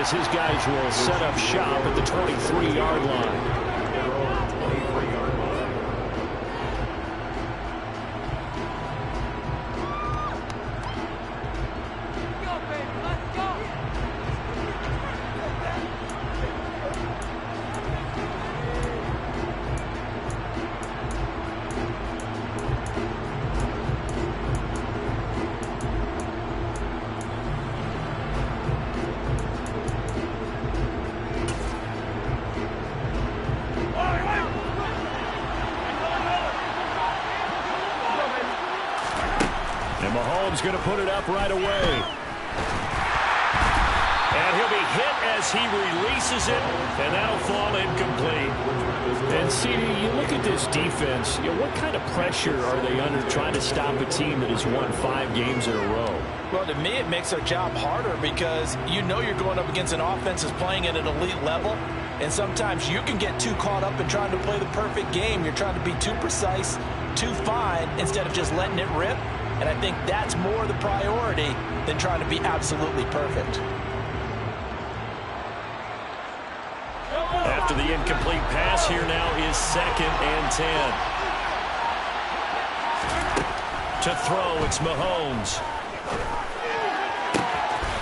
as his guys will set up shop at the 23-yard line. Mahomes going to put it up right away. And he'll be hit as he releases it, and that'll fall incomplete. And, CD, you look at this defense, what kind of pressure are they under trying to stop a team that has won 5 games in a row? Well, to me, it makes their job harder because you know you're going up against an offense that's playing at an elite level, and sometimes you can get too caught up in trying to play the perfect game. You're trying to be too precise, too fine, instead of just letting it rip. And I think that's more the priority than trying to be absolutely perfect. After the incomplete pass, here now is 2nd and 10. To throw, it's Mahomes.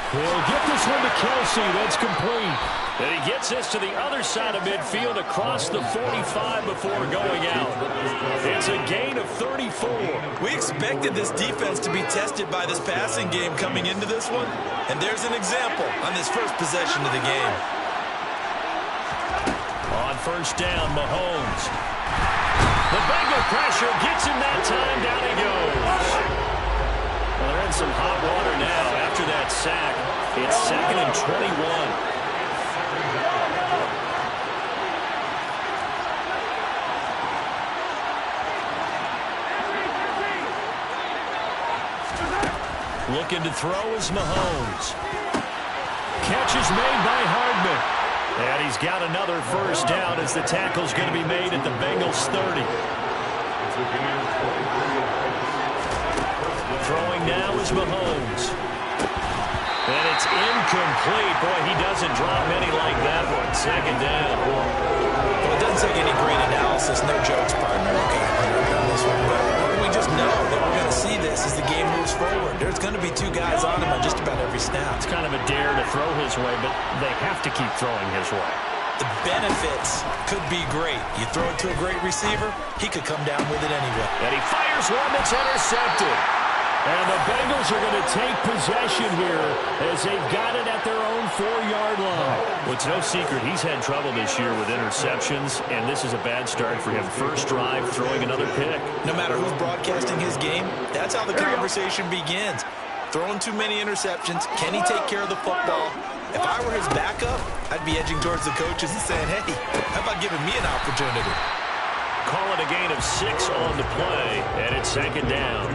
He'll get this one to Kelsey. That's complete. And he gets this to the other side of midfield across the 45 before going out. It's a gain of 34. We expected this defense to be tested by this passing game coming into this one. And there's an example on this first possession of the game. On first down, Mahomes. The Bengal pressure gets him that time. Down he goes. Well, they're in some hot water now after that sack. It's 2nd and 21. Looking to throw is Mahomes. Catch is made by Hardman. And he's got another first down as the tackle's going to be made at the Bengals 30. Throwing now is Mahomes. And it's incomplete. Boy, he doesn't drop many like that one. 2nd down. Well, it doesn't take any great analysis. No jokes, partner. Okay, on this one. But we just know that we're going to see this as the game moves forward. There's going to be 2 guys on him on just about every snap. It's kind of a dare to throw his way, but they have to keep throwing his way. The benefits could be great. You throw it to a great receiver, he could come down with it anyway. And he fires one that's intercepted. And the Bengals are going to take possession here as they've got it at their own 4-yard line. Well, it's no secret he's had trouble this year with interceptions, and this is a bad start for him. First drive, throwing another pick. No matter who's broadcasting his game, that's how the conversation begins. Throwing too many interceptions. Can he take care of the football? If I were his backup, I'd be edging towards the coaches and saying, hey, how about giving me an opportunity? Call it a gain of 6 on the play, and it's 2nd down.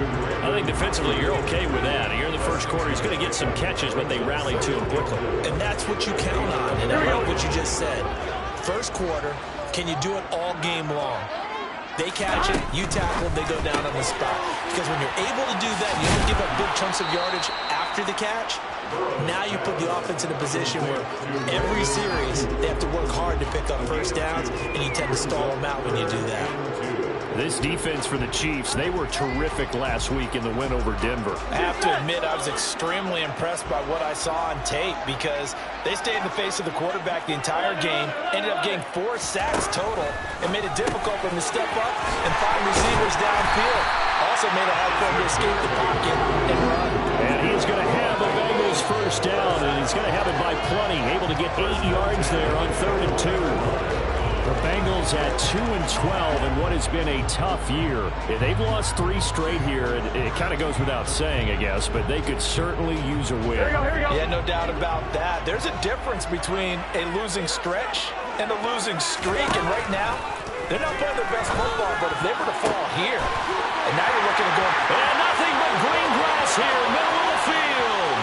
I think defensively you're okay with that. Here in the first quarter, he's going to get some catches, but they rally to him quickly. And that's what you count on, and I like what you just said. First quarter, can you do it all game long? They catch it, you tackle, they go down on the spot. Because when you're able to do that, you don't give up big chunks of yardage after the catch. Now you put the offense in a position where every series they have to work hard to pick up first downs, and you tend to stall them out when you do that. This defense for the Chiefs, they were terrific last week in the win over Denver. I have to admit, I was extremely impressed by what I saw on tape because they stayed in the face of the quarterback the entire game, ended up getting 4 sacks total, and made it difficult for him to step up and find receivers downfield. Also made it hard for him to escape the pocket and run. And he's going to have a Bengals first down, and he's going to have it by plenty, able to get 8 yards there on 3rd and 2. The Bengals at 2-12 in what has been a tough year. They've lost 3 straight here. It kind of goes without saying, I guess, but they could certainly use a win. Here we go. Yeah, no doubt about that. There's a difference between a losing stretch and a losing streak, and right now, they're not playing their best football, but if they were to fall here, and now you're looking at going, and nothing but green grass here, middle of the field.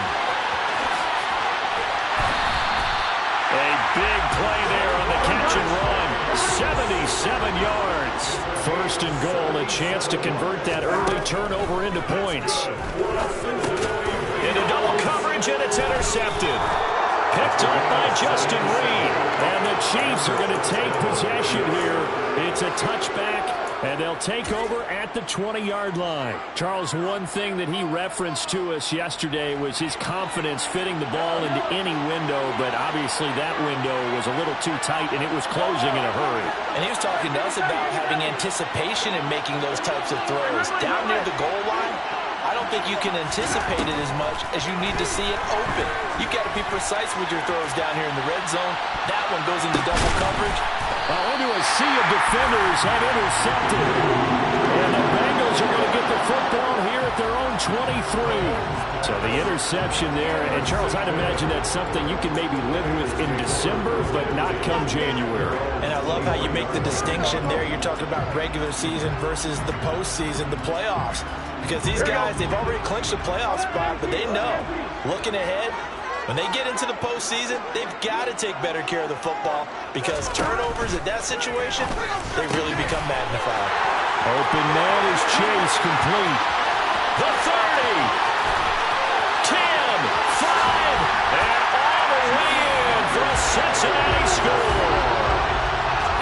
A big play there on the catch and run. 77 yards. First and goal, a chance to convert that early turnover into points. Into double coverage, and it's intercepted. Picked up by Justin Reed. And the Chiefs are going to take possession here. It's a touchback, and they'll take over at the 20-yard line. Charles, one thing that he referenced to us yesterday was his confidence fitting the ball into any window, but obviously that window was a little too tight, and it was closing in a hurry. And he was talking to us about having anticipation in making those types of throws. Down near the goal line, I don't think you can anticipate it as much as you need to see it open. You've got to be precise with your throws down here in the red zone. That one goes into double coverage. Into a sea of defenders have intercepted. And the Bengals are going to get the football here at their own 23. So the interception there. And, Charles, I'd imagine that's something you can maybe live with in December, but not come January. And I love how you make the distinction there. You're talking about regular season versus the postseason, the playoffs. Because these guys, they've already clinched a playoff spot, but they know, looking ahead, when they get into the postseason, they've got to take better care of the football because turnovers in that situation, they really become magnified. Open man is Chase, complete. The 30, 10, 5, and all the way in for a Cincinnati score.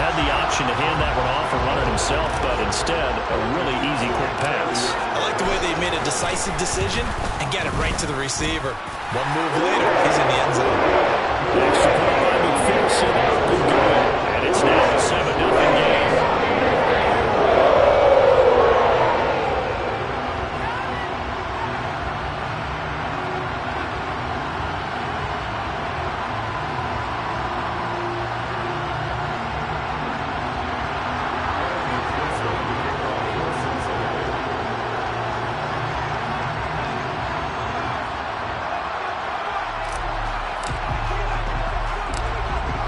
Had the option to hand that one off and run it himself, but instead, a really easy quick pass. I like the way they made a decisive decision and got it right to the receiver. One move later, he's in the end zone. Extra point by McPherson, up and good. And it's now a 7-0 game.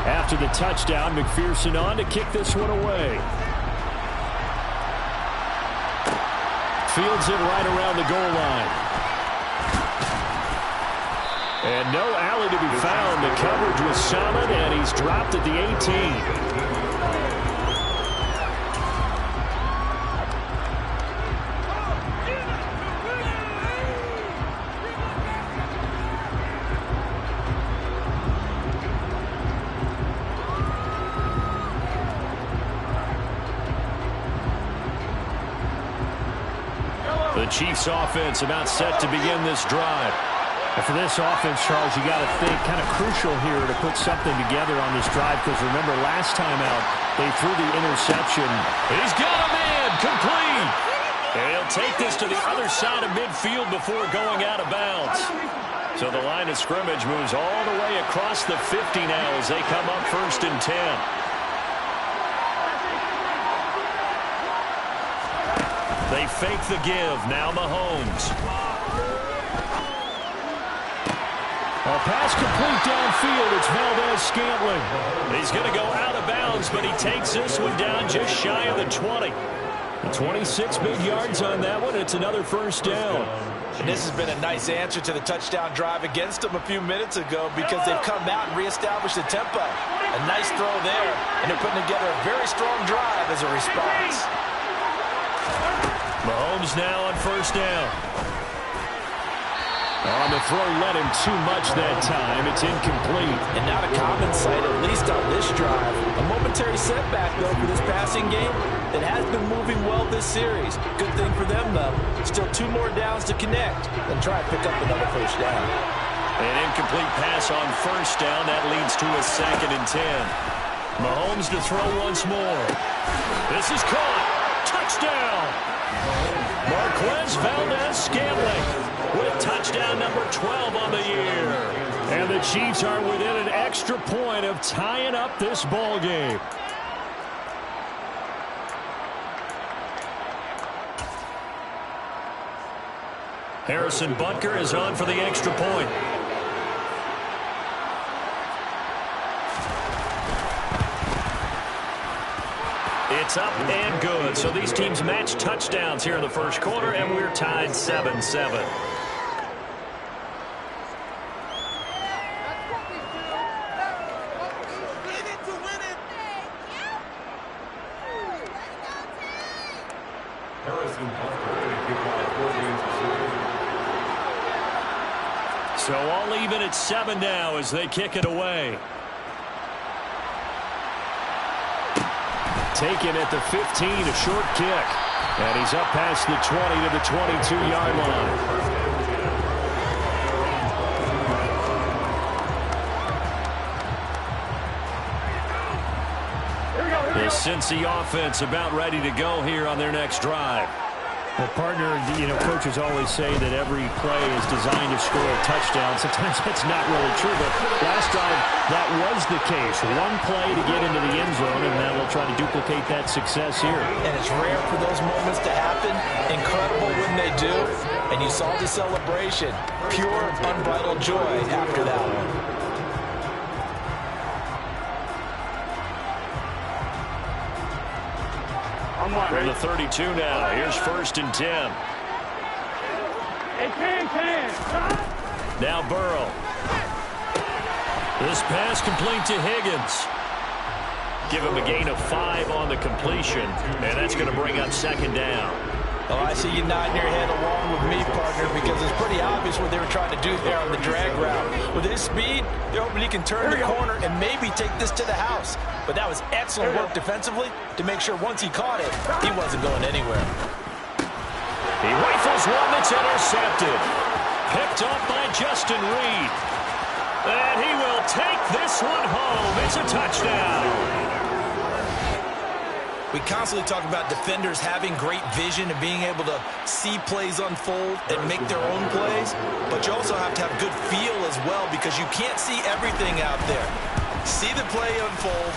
After the touchdown, McPherson on to kick this one away. Fields it right around the goal line. And no alley to be found. The coverage was solid, and he's dropped at the 18. The Chiefs offense about set to begin this drive. And for this offense, Charles, you got to think kind of crucial here to put something together on this drive because remember last time out they threw the interception. He's got a man complete. And he'll take this to the other side of midfield before going out of bounds. So the line of scrimmage moves all the way across the 50 now as they come up 1st and 10. They fake the give. Now Mahomes. A pass complete downfield. It's Valdez-Scantling. He's going to go out of bounds, but he takes this one down just shy of the 20. 26 big yards on that one. It's another 1st down. And this has been a nice answer to the touchdown drive against them a few minutes ago because they've come out and reestablished the tempo. A nice throw there, and they're putting together a very strong drive as a response. Mahomes now on 1st down. On the throw, led him too much that time. It's incomplete. And not a common sight, at least on this drive. A momentary setback, though, for this passing game that has been moving well this series. Good thing for them, though. Still 2 more downs to connect and try to pick up another 1st down. An incomplete pass on 1st down. That leads to a 2nd and 10. Mahomes to throw once more. This is caught. Touchdown. Marquez Valdez-Scantling with touchdown number 12 on the year. And the Chiefs are within an extra point of tying up this ball game. Harrison Butker is on for the extra point. It's up and good. So these teams match touchdowns here in the 1st quarter, and we're tied 7-7. So all even at 7 now as they kick it away. Taken at the 15, a short kick. And he's up past the 20 to the 22-yard line. The Cincy offense about ready to go here on their next drive. Well, partner, coaches always say that every play is designed to score a touchdown. Sometimes that's not really true, but last time that was the case. One play to get into the end zone, and now they'll try to duplicate that success here. And it's rare for those moments to happen. Incredible when they do. And you saw the celebration. Pure, unbridled joy after that one. From the 32 now, here's 1st and 10. Now Burrow. This pass complete to Higgins. Give him a gain of 5 on the completion, and that's going to bring up 2nd down. Oh, I see you nodding your head along with me, partner, because it's pretty obvious what they were trying to do there on the drag route. With his speed, they're hoping he can turn the corner and maybe take this to the house. But that was excellent work defensively to make sure once he caught it, he wasn't going anywhere. He rifles one that's intercepted. Picked up by Justin Reed. And he will take this one home. It's a touchdown. We constantly talk about defenders having great vision and being able to see plays unfold and make their own plays. But you also have to have good feel as well, because you can't see everything out there. See the play unfold,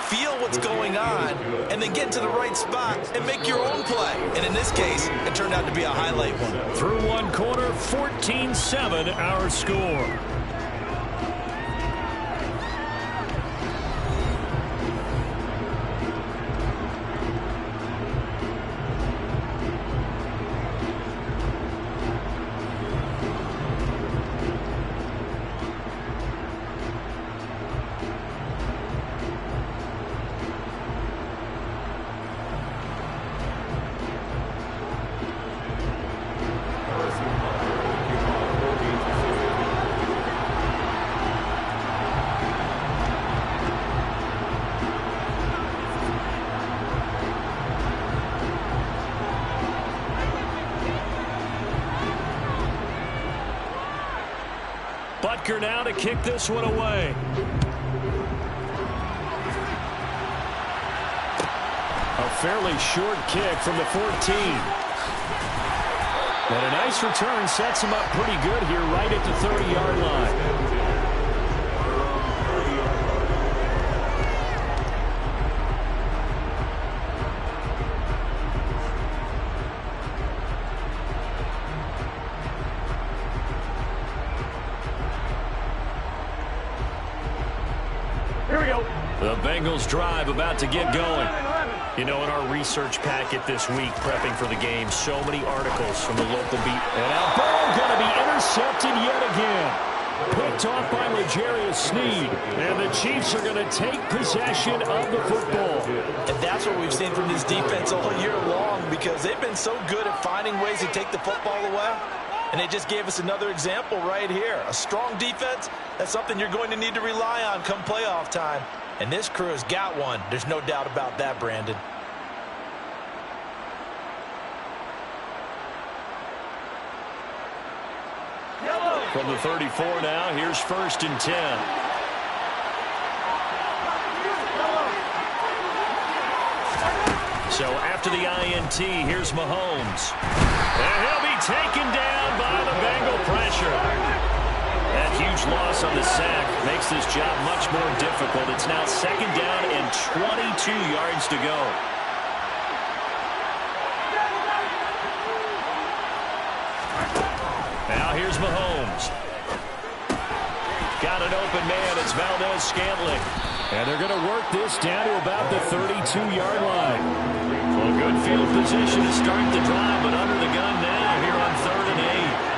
feel what's going on, and then get to the right spot and make your own play. And in this case, it turned out to be a highlight one. Through one quarter, 14-7 our score. Butker now to kick this one away. A fairly short kick from the 14. And a nice return sets him up pretty good here right at the 30-yard line. The Bengals drive about to get going. You know, in our research packet this week, prepping for the game, so many articles from the local beat. And now Burrow going to be intercepted yet again. Picked off by L'Jarius Sneed. And the Chiefs are going to take possession of the football. And that's what we've seen from this defense all year long, because they've been so good at finding ways to take the football away. And they just gave us another example right here. A strong defense, that's something you're going to need to rely on come playoff time. And this crew has got one. There's no doubt about that, Brandon. From the 34 now, here's 1st and 10. So after the INT, here's Mahomes. And he'll be taken down by the Bengal pressure. That huge loss on the sack makes this job much more difficult. It's now 2nd down and 22 yards to go. Now here's Mahomes. Got an open man. It's Valdez-Scantling. And they're going to work this down to about the 32-yard line. Well, good field position to start the drive, but under the gun now here on 3rd and 8.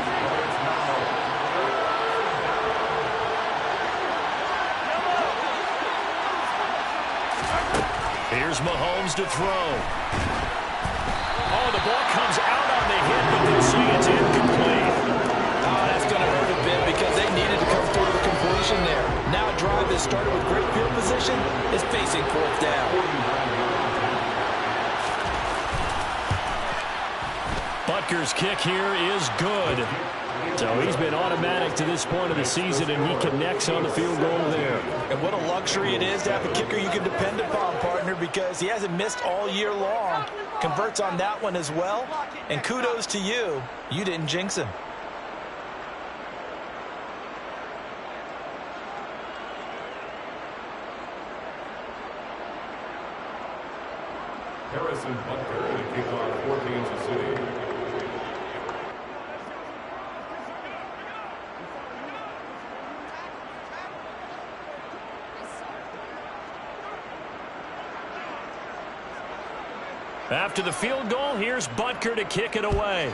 Here's Mahomes to throw. Oh, the ball comes out on the hit, but they'll say it's incomplete. Oh, that's going to hurt a bit because they needed to come through with a completion there. Now a drive that started with great field position is facing fourth down. Butker's kick here is good. So he's been automatic to this point of the season, and he connects on the field goal there. And what a luxury it is to have a kicker you can depend upon, partner, because he hasn't missed all year long. Converts on that one as well. And kudos to you. You didn't jinx him. Harrison Butker to kick off for Kansas City. After the field goal, here's Butker to kick it away.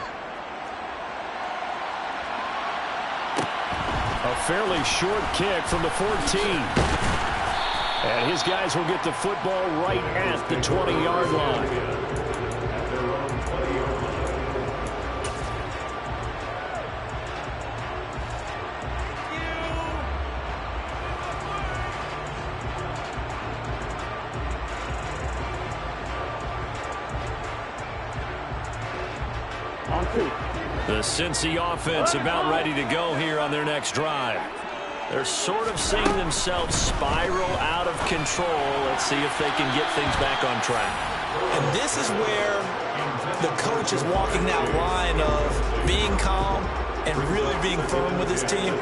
A fairly short kick from the 14. And his guys will get the football right at the 20-yard line. The Cincy offense about ready to go here on their next drive. They're sort of seeing themselves spiral out of control. Let's see if they can get things back on track. And this is where the coach is walking that line of being calm and really being firm with his team.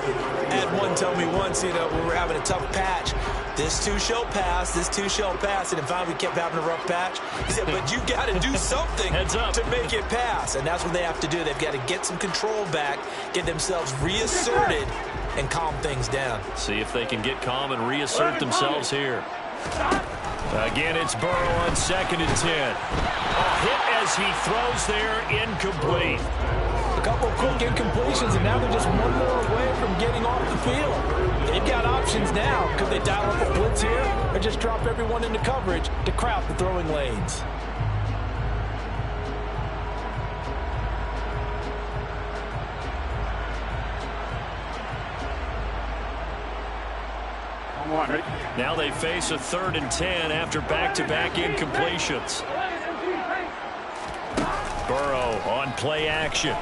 Had one tell me once, when we were having a tough patch, this too shall pass, this too shall pass. And finally we kept having a rough patch. He said, but you got to do something to make it pass. And that's what they have to do. They've got to get some control back, get themselves reasserted, and calm things down. See if they can get calm and reassert themselves here. Again, it's Burrow on 2nd and 10. A hit as he throws there, incomplete. A couple of quick incompletions, and now they're just one more away from getting off the field. They've got options now. Could they dial up a blitz here or just drop everyone into coverage to crowd the throwing lanes? Now they face a 3rd and 10 after back-to-back incompletions. Burrow on play action.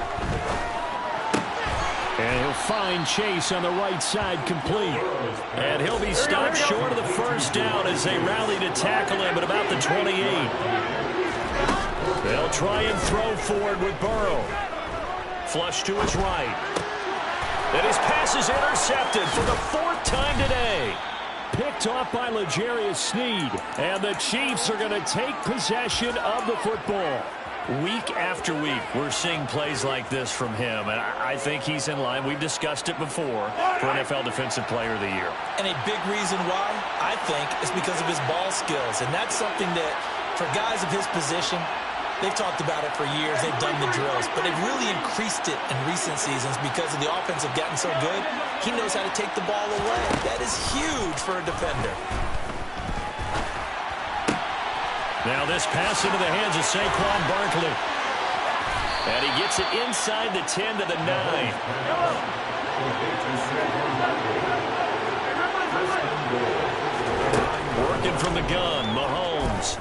And he'll find Chase on the right side complete. And he'll be stopped short of the first down as they rally to tackle him at about the 28. They'll try and throw forward with Burrow. Flush to his right. And his pass is intercepted for the 4th time today. Picked off by L'Jarius Sneed. And the Chiefs are going to take possession of the football. Week after week, we're seeing plays like this from him, and I think he's in line. We've discussed it before for NFL Defensive Player of the Year. And a big reason why, I think, is because of his ball skills. And that's something that, for guys of his position, they've talked about it for years. They've done the drills. But they've really increased it in recent seasons because of the offense have gotten so good. He knows how to take the ball away. That is huge for a defender. Now this pass into the hands of Saquon Barkley. And he gets it inside the 10 to the 9. Working from the gun, Mahomes.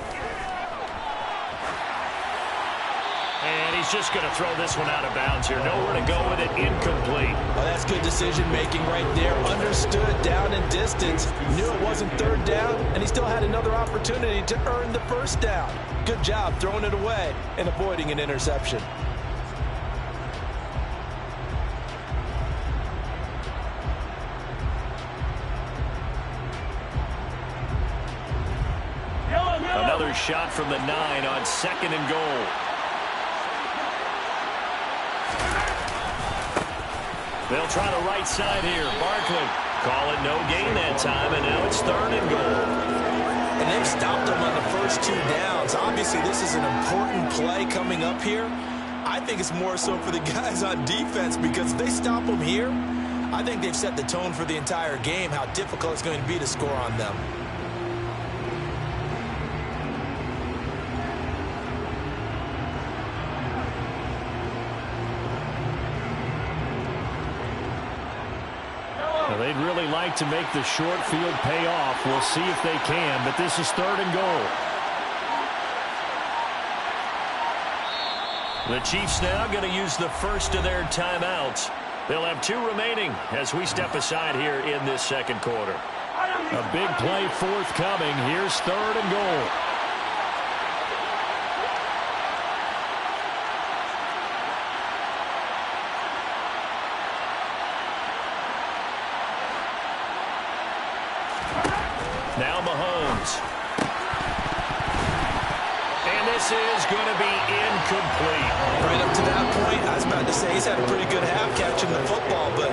And he's just going to throw this one out of bounds here. Nowhere to go with it, incomplete. Well, that's good decision-making right there. Understood down and distance. Knew it wasn't 3rd down, and he still had another opportunity to earn the 1st down. Good job throwing it away and avoiding an interception. Another shot from the 9 on 2nd and goal. They'll try the right side here. Barkley. Call it no gain that time, and now it's 3rd and goal. And they've stopped them on the first 2 downs. Obviously, this is an important play coming up here. I think it's more so for the guys on defense because if they stop them here, I think they've set the tone for the entire game, how difficult it's going to be to score on them. like to make the short field pay off. We'll see if they can, but this is 3rd and goal. The Chiefs now going to use the first of their timeouts. They'll have 2 remaining as we step aside here in this second quarter. A big play forthcoming. Here's 3rd and goal. Now Mahomes. And this is going to be incomplete. Right up to that point, I was about to say he's had a pretty good half catching the football, but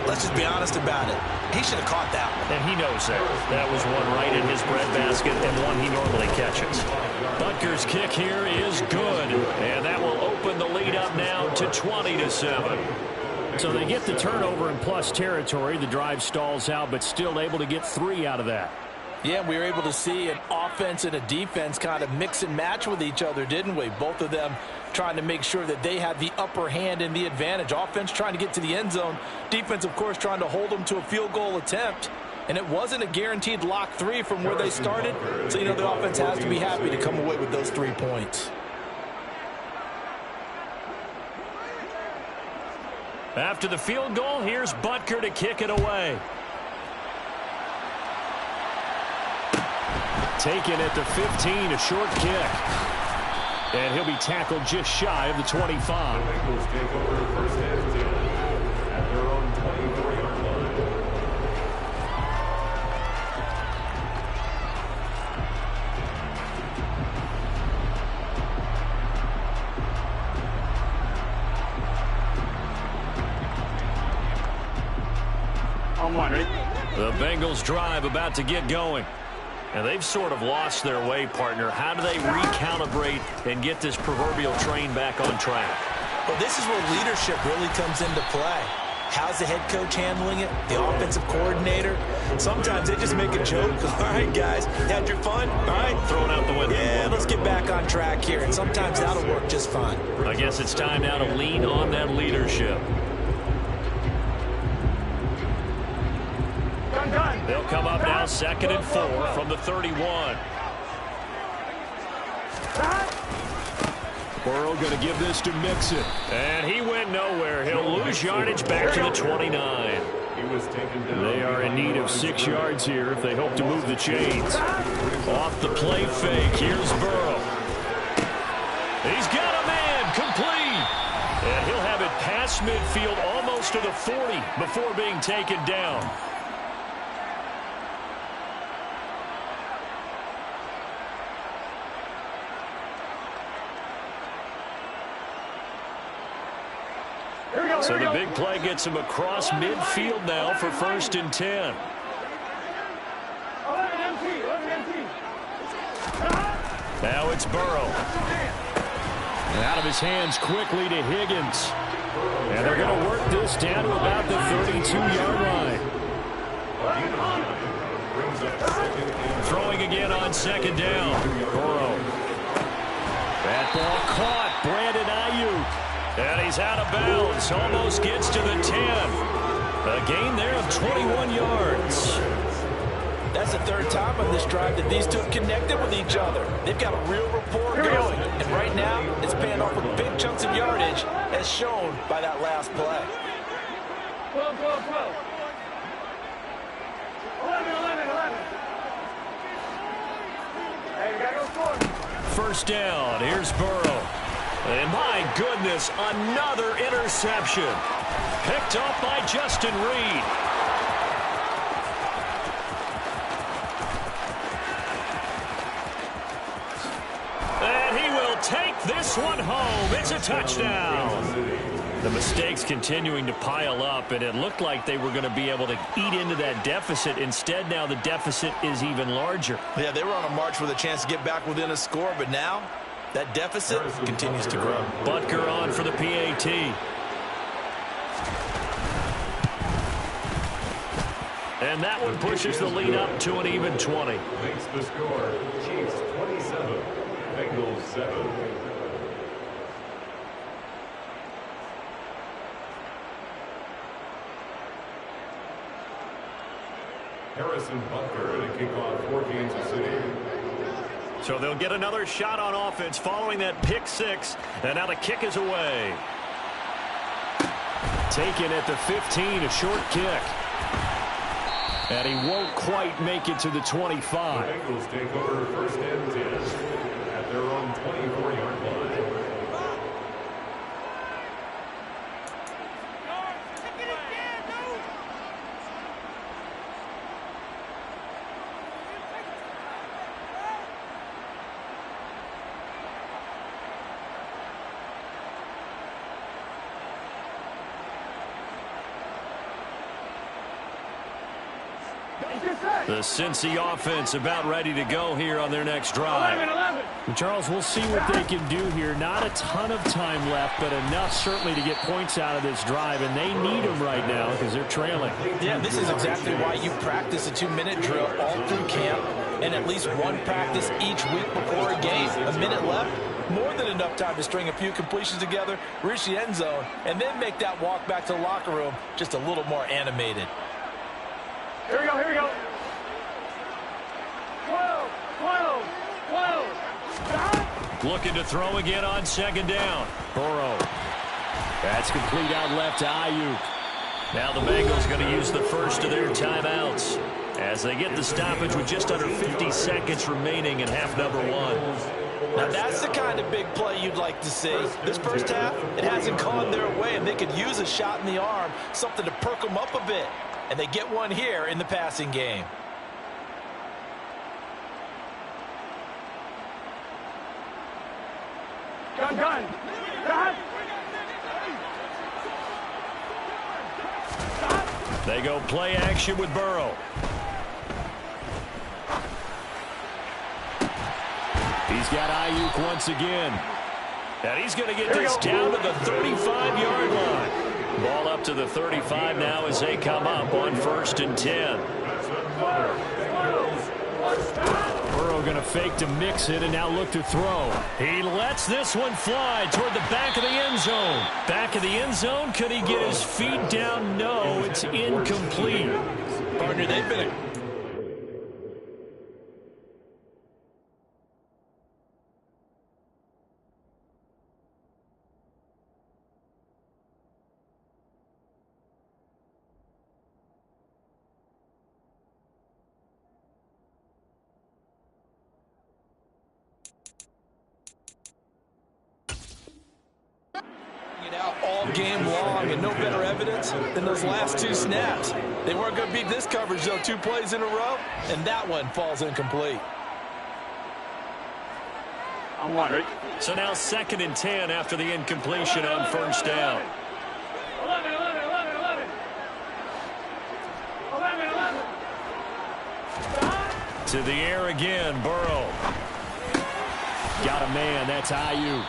let's just be honest about it. He should have caught that one. And he knows that. That was one right in his breadbasket and one he normally catches. Butker's kick here is good. And that will open the lead up now to 20-7. So they get the turnover in plus territory. The drive stalls out, but still able to get 3 out of that. Yeah, we were able to see an offense and a defense kind of mix and match with each other, didn't we? Both of them trying to make sure that they had the upper hand and the advantage. Offense trying to get to the end zone. Defense, of course, trying to hold them to a field goal attempt. And it wasn't a guaranteed lock 3 from where they started. So, you know, the offense has to be happy to come away with those 3 points. After the field goal, here's Butker to kick it away. Taken at the 15, a short kick. And he'll be tackled just shy of the 25. The Bengals take over first and 10 at their own 24-yard line. The Bengals drive about to get going. And they've sort of lost their way, partner. How do they recalibrate and get this proverbial train back on track? Well, this is where leadership really comes into play. How's the head coach handling it? The offensive coordinator? Sometimes they just make a joke. All right, guys, had your fun? All right. Thrown out the window. Yeah, let's get back on track here. And sometimes that'll work just fine. I guess it's time now to lean on that leadership. They'll come up now 2nd and 4 from the 31. Burrow going to give this to Mixon. And he went nowhere. He'll lose yardage back to the 29. He was taken down. They are in need of 6 yards here if they hope to move the chains. Off the play fake, here's Burrow. He's got a man, complete. And he'll have it past midfield almost to the 40 before being taken down. So the big play gets him across midfield now for 1st and 10. Now it's Burrow. And out of his hands quickly to Higgins. And they're going to work this down to about the 32-yard line. Throwing again on 2nd down. Burrow. That ball caught. Brandon Ayuk. And he's out of bounds. Almost gets to the 10. A gain there of 21 yards. That's the 3rd time on this drive that these two have connected with each other. They've got a real rapport going. And right now, it's paying off with big chunks of yardage, as shown by that last play. 12, 12, 12. 11. Hey, we gotta go score. 1st down. Here's Burrow. And my goodness, another interception. Picked off by Justin Reed. And he will take this one home. It's a touchdown. The mistakes continuing to pile up, and it looked like they were going to be able to eat into that deficit. Instead, now the deficit is even larger. Yeah, they were on a march with a chance to get back within a score, but now that deficit continues to grow. Butker on for the PAT. And that one pushes the lead up to an even 20. Makes the score. Chiefs 27, Bengals 7. Harrison Butker to kick off for Kansas City. So they'll get another shot on offense following that pick six. And now the kick is away. Taken at the 15, a short kick. And he won't quite make it to the 25. The Bengals take over first and 10 at their own 24-yard line. The Cincy offense about ready to go here on their next drive. 11. And Charles, we'll see what they can do here. Not a ton of time left, but enough certainly to get points out of this drive, and they need them right now because they're trailing. Yeah, this is exactly why you practice a 2-minute drill all through camp and at least one practice each week before a game. A minute left, more than enough time to string a few completions together, reach the end zone, and then make that walk back to the locker room just a little more animated. Here we go, here we go. 12, 12, 12. Looking to throw again on second down. Burrow. That's complete out left to Ayuk. Now the Bengals going to use the first of their timeouts as they get the stoppage with just under 50 seconds remaining in half number one. Now that's the kind of big play you'd like to see. This first half, it hasn't gone their way, and they could use a shot in the arm, something to perk them up a bit. And they get one here in the passing game. Gun, gun. Gun. They go play action with Burrow. He's got Ayuk once again. And he's going to get this down to the 35-yard line. Ball up to the 35 now as they come up on 1st and 10. Burrow going to fake to mix it and now look to throw. He lets this one fly toward the back of the end zone. Back of the end zone. Could he get his feet down? No, it's incomplete. Partner, they've been a all game long, and no better evidence than those last two snaps. They weren't going to beat this coverage, though. 2 plays in a row, and that one falls incomplete. I'm wondering. So now 2nd and 10 after the incompletion on 1st down. 11, 11, 11, 11. 11, 11. To the air again, Burrow. Got a man, that's Ayuk.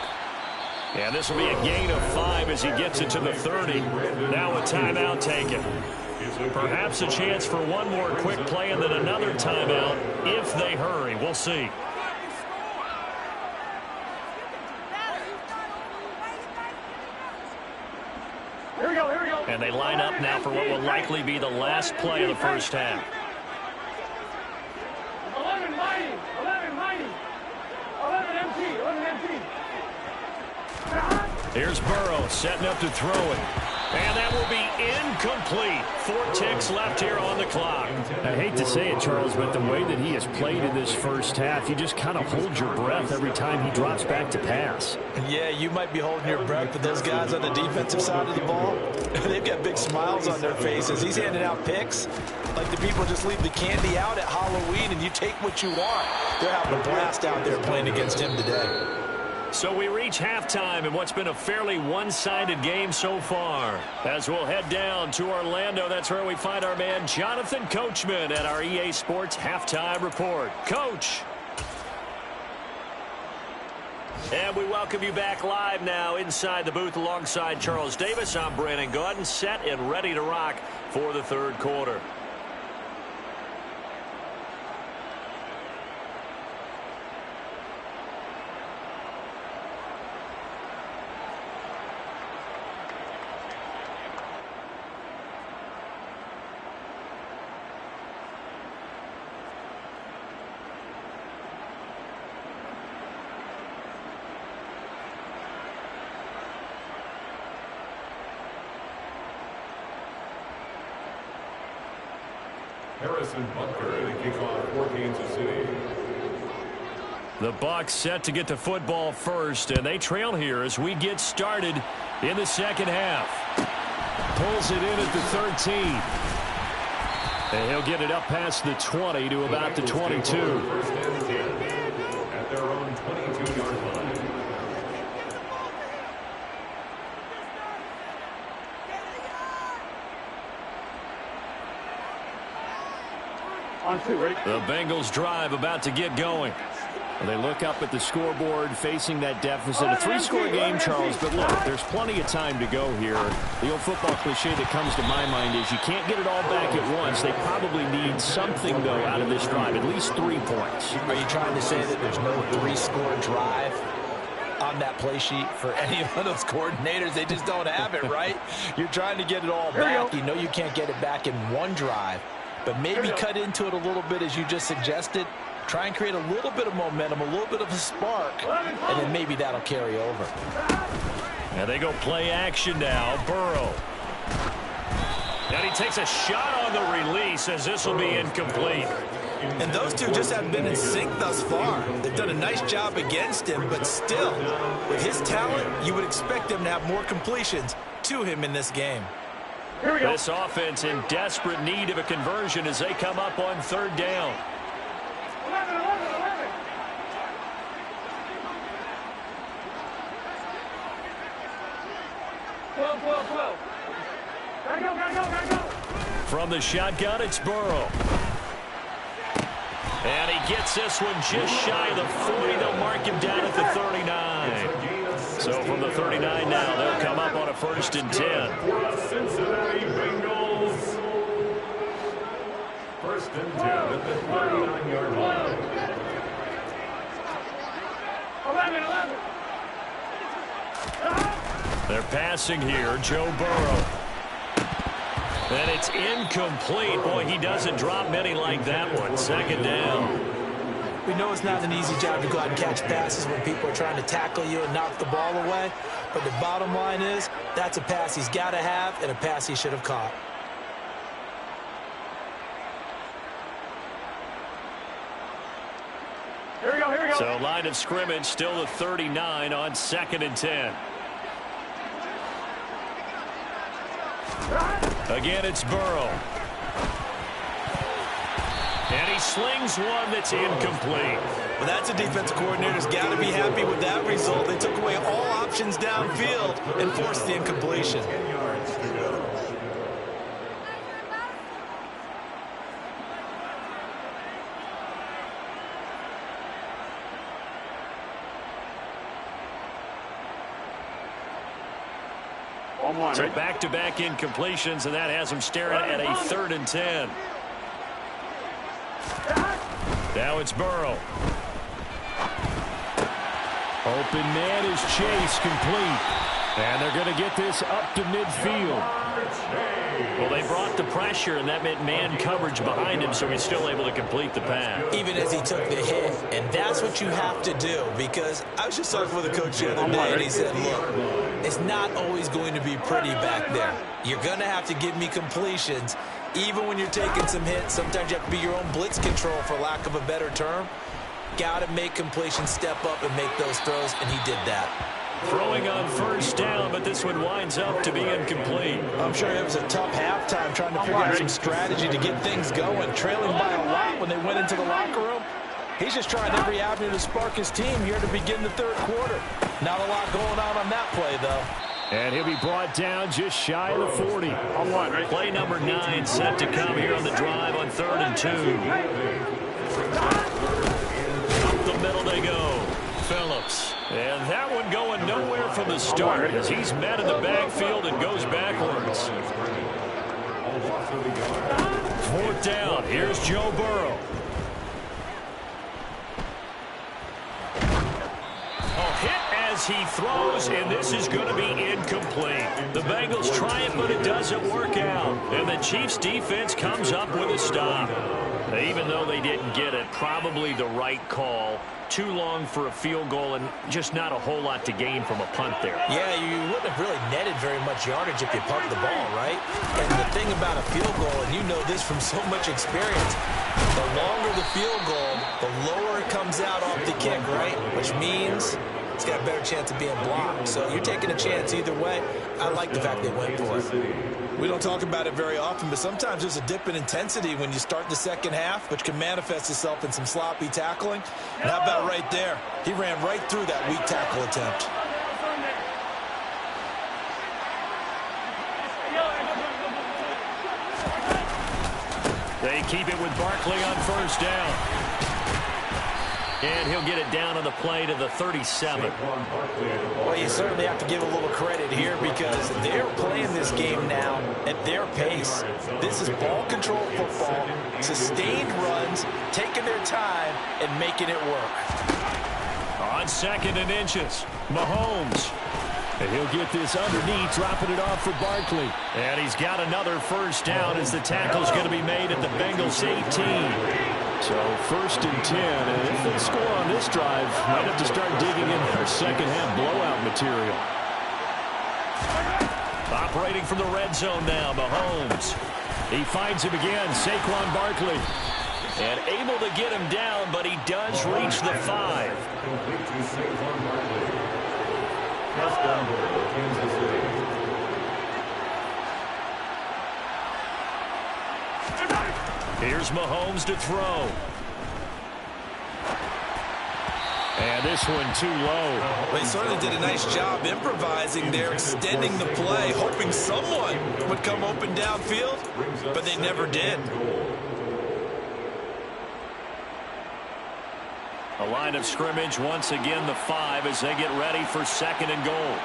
And this will be a gain of 5 as he gets it to the 30. Now a timeout taken. Perhaps a chance for one more quick play and then another timeout if they hurry. We'll see. Here we go, here we go. And they line up now for what will likely be the last play of the first half. 11 mighty, 11 mighty. 11 empty, 11 empty. Here's Burrow setting up to throw it. And that will be incomplete. 4 ticks left here on the clock. I hate to say it, Charles, but the way that he has played in this first half, you just kind of hold your breath every time he drops back to pass. Yeah, you might be holding your breath, but those guys on the defensive side of the ball, they've got big smiles on their faces. He's handing out picks like the people just leave the candy out at Halloween and you take what you want. They're having a blast out there playing against him today. So we reach halftime in what's been a fairly one-sided game so far. As we'll head down to Orlando, that's where we find our man Jonathan Coachman at our EA Sports Halftime Report. Coach. And we welcome you back live now inside the booth alongside Charles Davis. I'm Brandon Gaudin, set and ready to rock for the third quarter. Harrison Butker to kick off for Kansas City. The Bucs set to get the football first, and they trail here as we get started in the second half. Pulls it in at the 13. And he'll get it up past the 20 to about the 22. First and 10 at their own 22-yard line. On two, ready? The Bengals drive about to get going. They look up at the scoreboard facing that deficit. A three-score game, Charles, but look, there's plenty of time to go here. The old football cliche that comes to my mind is you can't get it all back at once. They probably need something, though, out of this drive, at least 3 points. Are you trying to say that there's no three-score drive on that play sheet for any of those coordinators? They just don't have it, right? You're trying to get it all back. You know you can't get it back in one drive, but maybe cut into it a little bit as you just suggested. Try and create a little bit of momentum, a little bit of a spark, and then maybe that'll carry over. And they go play action now. Burrow. And he takes a shot on the release as this will be incomplete. And those two just haven't been in sync thus far. They've done a nice job against him, but still, with his talent, you would expect them to have more completions to him in this game. This offense in desperate need of a conversion as they come up on third down. 11, 11, 11. Gotta go. From the shotgun, it's Burrow. And he gets this one just shy of the 40. They'll mark him down at the 39. So from the 39 now, they'll come up on a 1st and 10. For the Cincinnati Bengals. 1st and 10 at the 39-yard line. 11, 11. They're passing here. Joe Burrow. And it's incomplete. Boy, he doesn't drop many like that one. 2nd down. We know it's not an easy job to go out and catch passes when people are trying to tackle you and knock the ball away. But the bottom line is, that's a pass he's got to have and a pass he should have caught. Here we go. So line of scrimmage still the 39 on 2nd and 10. Again, it's Burrow. And he slings one that's incomplete. Well, that's a defensive coordinator's got to be happy with that result. They took away all options downfield and forced the incompletion. So back-to-back incompletions, and that has him staring at a 3rd and 10. Now it's Burrow. Open man is Chase, complete. And they're going to get this up to midfield. Well, they brought the pressure, and that meant man coverage behind him, so he's still able to complete the pass. Even as he took the hit, and that's what you have to do, because I was just talking with a coach the other day, and he said, look, it's not always going to be pretty back there. You're going to have to give me completions, even when you're taking some hits. Sometimes you have to be your own blitz control, for lack of a better term. Got to make completions, step up and make those throws, and he did that. Throwing on 1st down, but this one winds up to be incomplete. I'm sure it was a tough halftime trying to figure out some strategy to get things going. Trailing by a lot when they went into the locker room. He's just trying every avenue to spark his team here to begin the 3rd quarter. Not a lot going on that play, though. And he'll be brought down just shy of the 40. Play number 9 set to come here on the drive on 3rd and 2. Up the middle they go. Phillips. And that one going nowhere from the start as he's met in the backfield and goes backwards. 4th down. Here's Joe Burrow. Hit as he throws, and this is going to be incomplete. The Bengals try it, but it doesn't work out. And the Chiefs defense comes up with a stop. Even though they didn't get it, probably the right call. Too long for a field goal and just not a whole lot to gain from a punt there. Yeah, you wouldn't have really netted very much yardage if you punt the ball, right? And the thing about a field goal, and you know this from so much experience, the longer the field goal, the lower it comes out off the kick, right? Which means it's got a better chance of being blocked. So you're taking a chance either way. I like the fact they went for it. We don't talk about it very often, but sometimes there's a dip in intensity when you start the second half, which can manifest itself in some sloppy tackling. And how about right there? He ran right through that weak tackle attempt. They keep it with Barkley on first down. And he'll get it down on the play to the 37. Well, you certainly have to give a little credit here because they're playing this game now at their pace. This is ball control football, sustained runs, taking their time, and making it work. On 2nd and inches, Mahomes. And he'll get this underneath, dropping it off for Barkley. And he's got another first down as the tackle's going to be made at the Bengals 18. So 1st and 10, and if they score on this drive, might have to start digging in their second half blowout material. Operating from the red zone now, Mahomes. He finds him again, Saquon Barkley. And able to get him down, but he does reach the 5. Here's Mahomes to throw. And this one too low. They certainly did a nice job improvising there, extending the play, hoping someone would come open downfield, but they never did. A line of scrimmage, once again the 5 as they get ready for 2nd and goal.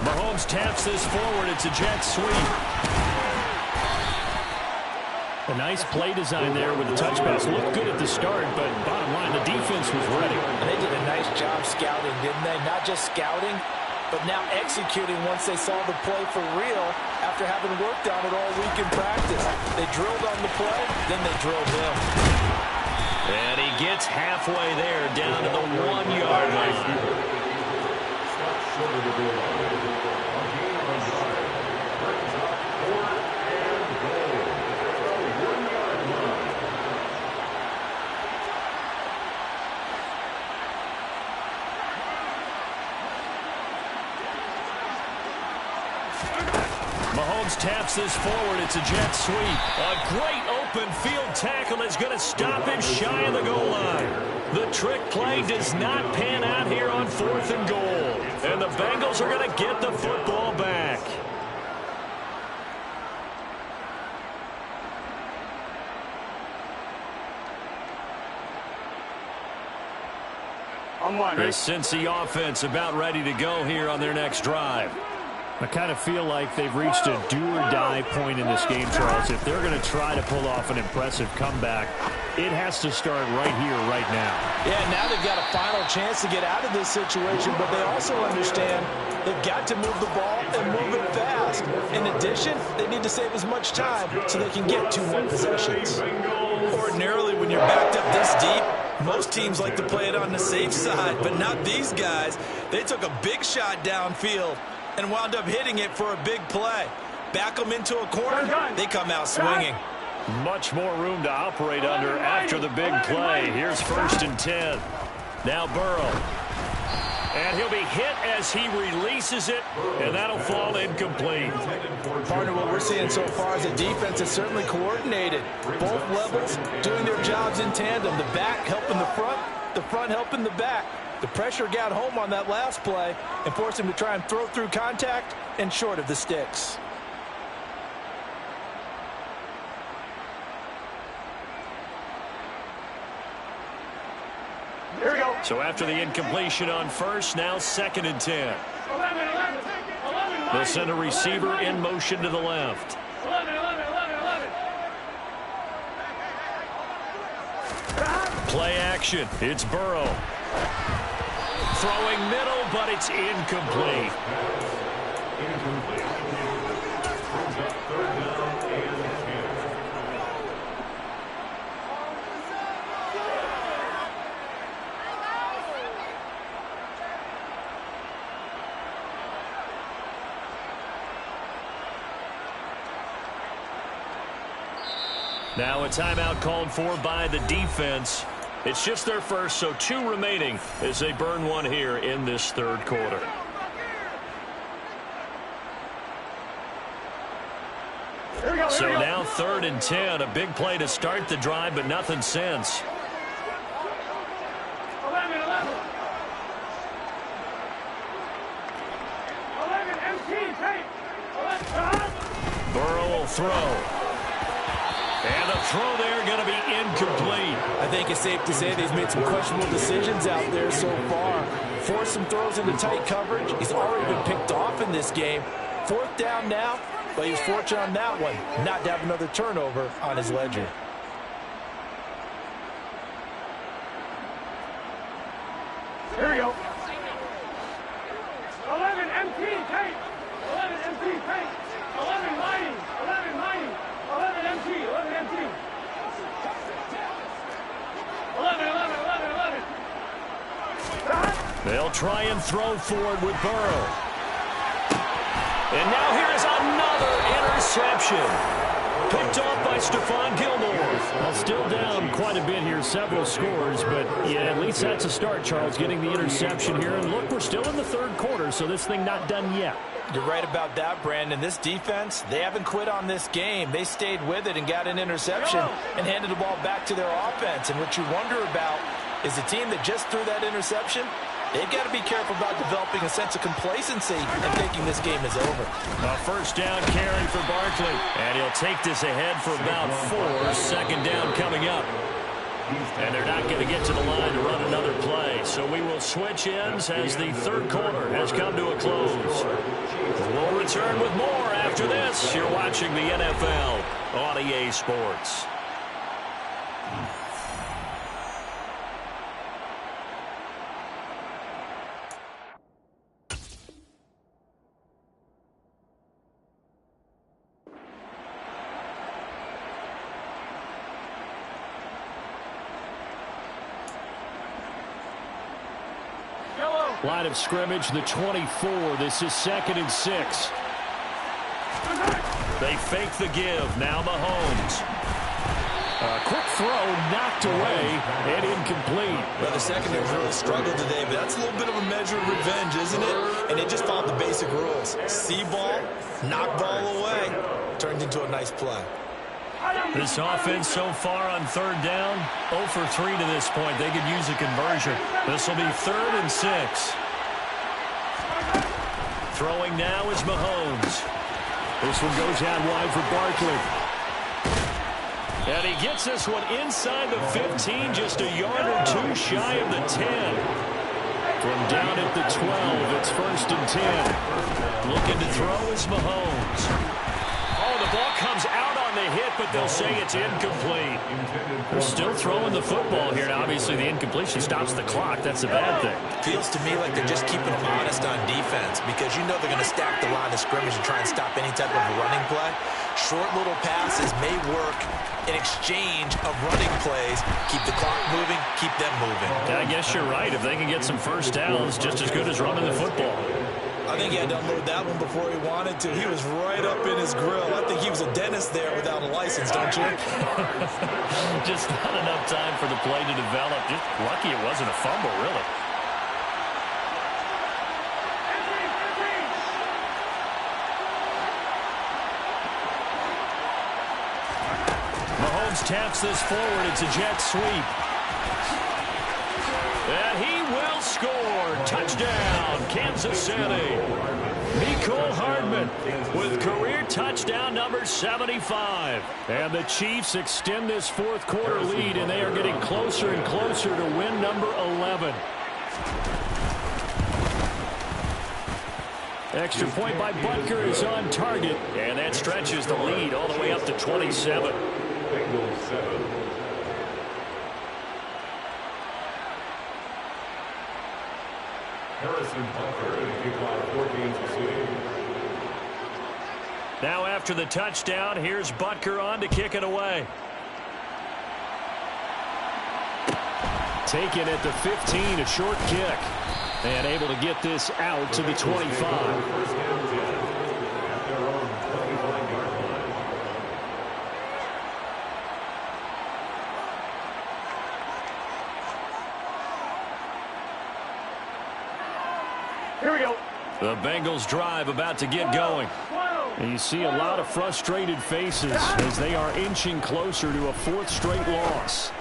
Mahomes taps this forward. It's a jet sweep. A nice play design there with the touch pass. Looked good at the start, but bottom line, the defense was ready. And they did a nice job scouting, didn't they? Not just scouting, but now executing once they saw the play for real after having worked on it all week in practice. They drilled on the play, then they drilled him. And he gets halfway there, down to the 1-yard line. Mahomes taps this forward. It's a jet sweep. A great open field tackle is going to stop him shy of the goal line. The trick play does not pan out here on 4th and goal. And the Bengals are going to get the football back. The Cincy offense about ready to go here on their next drive. I kind of feel like they've reached a do-or-die point in this game, Charles. If they're going to try to pull off an impressive comeback, it has to start right here, right now. Yeah, now they've got a final chance to get out of this situation, but they also understand they've got to move the ball and move it fast. In addition, they need to save as much time so they can get 2 more possessions. Ordinarily, when you're backed up this deep, most teams like to play it on the safe side, but not these guys. They took a big shot downfield and wound up hitting it for a big play. Back them into a corner, they come out swinging. Much more room to operate under after the big play. Here's 1st and 10. Now Burrow. And he'll be hit as he releases it, and that'll fall incomplete. Partner, what we're seeing so far is the defense is certainly coordinated. Both levels doing their jobs in tandem. The back helping the front helping the back. The pressure got home on that last play and forced him to try and throw through contact and short of the sticks. Here we go. So after the incompletion on first, now 2nd and 10. They'll send a receiver in motion to the left. 11, 11, 11, 11. Play action. It's Burrow. Throwing middle, but it's incomplete. Incomplete. Brings up third down and 10. Now a timeout called for by the defense. It's just their first, so 2 remaining as they burn one here in this third quarter. So now 3rd and 10, a big play to start the drive, but nothing since. 11, 11. 11, MT, take. 11, Burrow will throw. And the throw there going to be incomplete. I think it's safe to say that he's made some questionable decisions out there so far. Forced some throws into tight coverage. He's already been picked off in this game. 4th down now, but he was fortunate on that one not to have another turnover on his ledger. Here we go. 11, MT, take. 11, MT, take. 11, mighty. 11, mighty. 11 MT, 11 MT. 11, 11, 11, 11. They'll try and throw forward with Burrow. And now here's another interception. Picked off by Stephon Gilmore. Well, still down quite a bit here, several scores, but yeah, at least that's a start, Charles, getting the interception here. And look, we're still in the third quarter, so this thing not done yet. You're right about that, Brandon. This defense, they haven't quit on this game. They stayed with it and got an interception and handed the ball back to their offense. And what you wonder about is the team that just threw that interception, they've got to be careful about developing a sense of complacency and thinking this game is over. A first down carry for Barkley. And he'll take this ahead for about 4. Second down coming up. And they're not going to get to the line to run another play. So we will switch ends as the third quarter has come to a close. We'll return with more after this. You're watching the NFL on EA Sports. Line of scrimmage, the 24. This is 2nd and 6. They fake the give. Now Mahomes. Quick throw, knocked away, and incomplete. Well, the secondary really struggled today, but that's a little bit of a measure of revenge, isn't it? And they just followed the basic rules. See ball, knock ball away. Turned into a nice play. This offense so far on 3rd down, 0 for 3 to this point. They could use a conversion. This will be 3rd and 6. Throwing now is Mahomes. This one goes out wide for Barkley. And he gets this one inside the 15, just a yard or 2 shy of the 10. From down at the 12, it's 1st and 10. Looking to throw is Mahomes. Oh, the ball comes out on the hit, but they'll say it's incomplete. They're still throwing the football here, and obviously the incompletion stops the clock. That's a bad thing. Feels to me like they're just keeping them honest on defense because you know they're going to stack the line of scrimmage and try and stop any type of a running play. Short little passes may work in exchange of running plays. Keep the clock moving, keep them moving. I guess you're right. If they can get some first downs, just as good as running the football. I think he had to unload that one before he wanted to. He was right up in his grill. I think he was a dentist there without a license, don't you? Just not enough time for the play to develop. Just lucky it wasn't a fumble, really. Mahomes taps this forward. It's a jet sweep. And he will score. Touchdown, Kansas City. Mecole Hardman with career touchdown number 75. And the Chiefs extend this fourth quarter lead, and they are getting closer and closer to win number 11. Extra point by Butker is on target, and that stretches the lead all the way up to 27. Bengals 7. Harrison Butker to kick off 14 to 6. Now after the touchdown, here's Butker on to kick it away. Taken at the 15, a short kick. And able to get this out to the 25. First down 10 at their own 25-yard line. Here we go. The Bengals drive about to get going. And you see a lot of frustrated faces as they are inching closer to a fourth straight loss.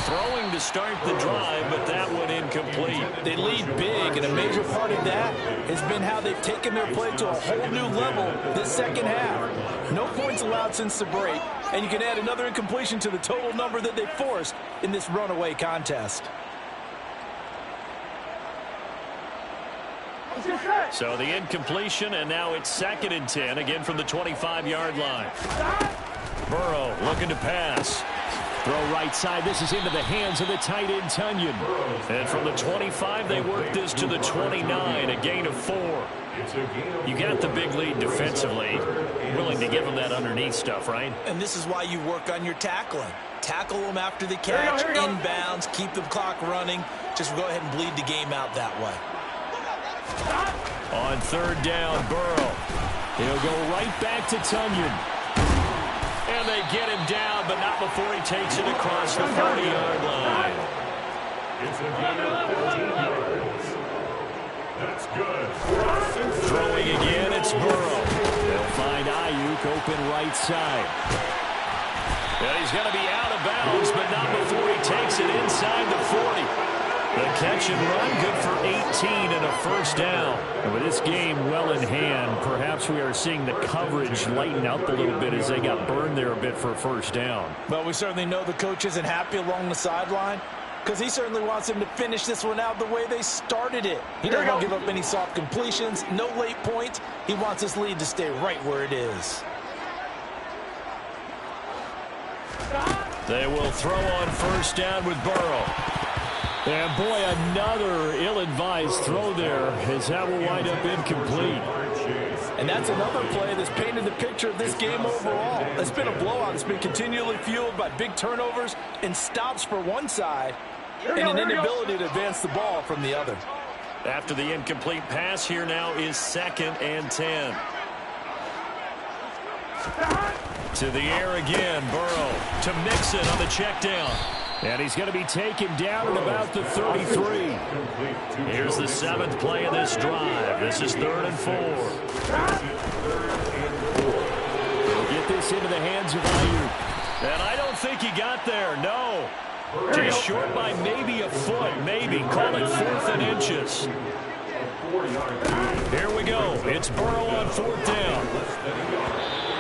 Throwing to start the drive, but that one incomplete. They lead big, and a major part of that has been how they've taken their play to a whole new level this second half. No points allowed since the break, and you can add another incompletion to the total number that they forced in this runaway contest. So the incompletion, and now it's 2nd and 10, again from the 25-yard line. Burrow looking to pass. Throw right side. This is into the hands of the tight end, Tunyon. And from the 25, they work this to the 29, a gain of 4. You got the big lead defensively. Willing to give them that underneath stuff, right? And this is why you work on your tackling. Tackle them after the catch, inbounds, keep the clock running. Just go ahead and bleed the game out that way. On 3rd down, Burrow. He'll go right back to Tunyon. And they get him down, but not before he takes it across the 40-yard line. It's a gain of 14 yards. That's good. Throwing again, it's Burrow. They'll find Ayuk open right side. And he's going to be out of bounds, but not before he takes it inside the 40. The catch and run, good for 18 and a first down. And with this game well in hand, perhaps we are seeing the coverage lighten up a little bit as they got burned there a bit for a first down. Well, we certainly know the coach isn't happy along the sideline because he certainly wants them to finish this one out the way they started it. He doesn't want to give up any soft completions, no late points. He wants this lead to stay right where it is. They will throw on first down with Burrow. And, boy, another ill-advised throw there as that will wind up incomplete. And that's another play that's painted the picture of this game overall. It's been a blowout. It's been continually fueled by big turnovers and stops for one side and an inability to advance the ball from the other. After the incomplete pass, here now is 2nd and 10. To the air again, Burrow to Mixon on the check down. And he's going to be taken down at about the 33. Here's the 7th play of this drive. This is 3rd and 4. He'll get this into the hands of Ayuk. And I don't think he got there, no. Just short by maybe a foot, maybe. Call it 4th and inches. Here we go. It's Burrow on 4th down.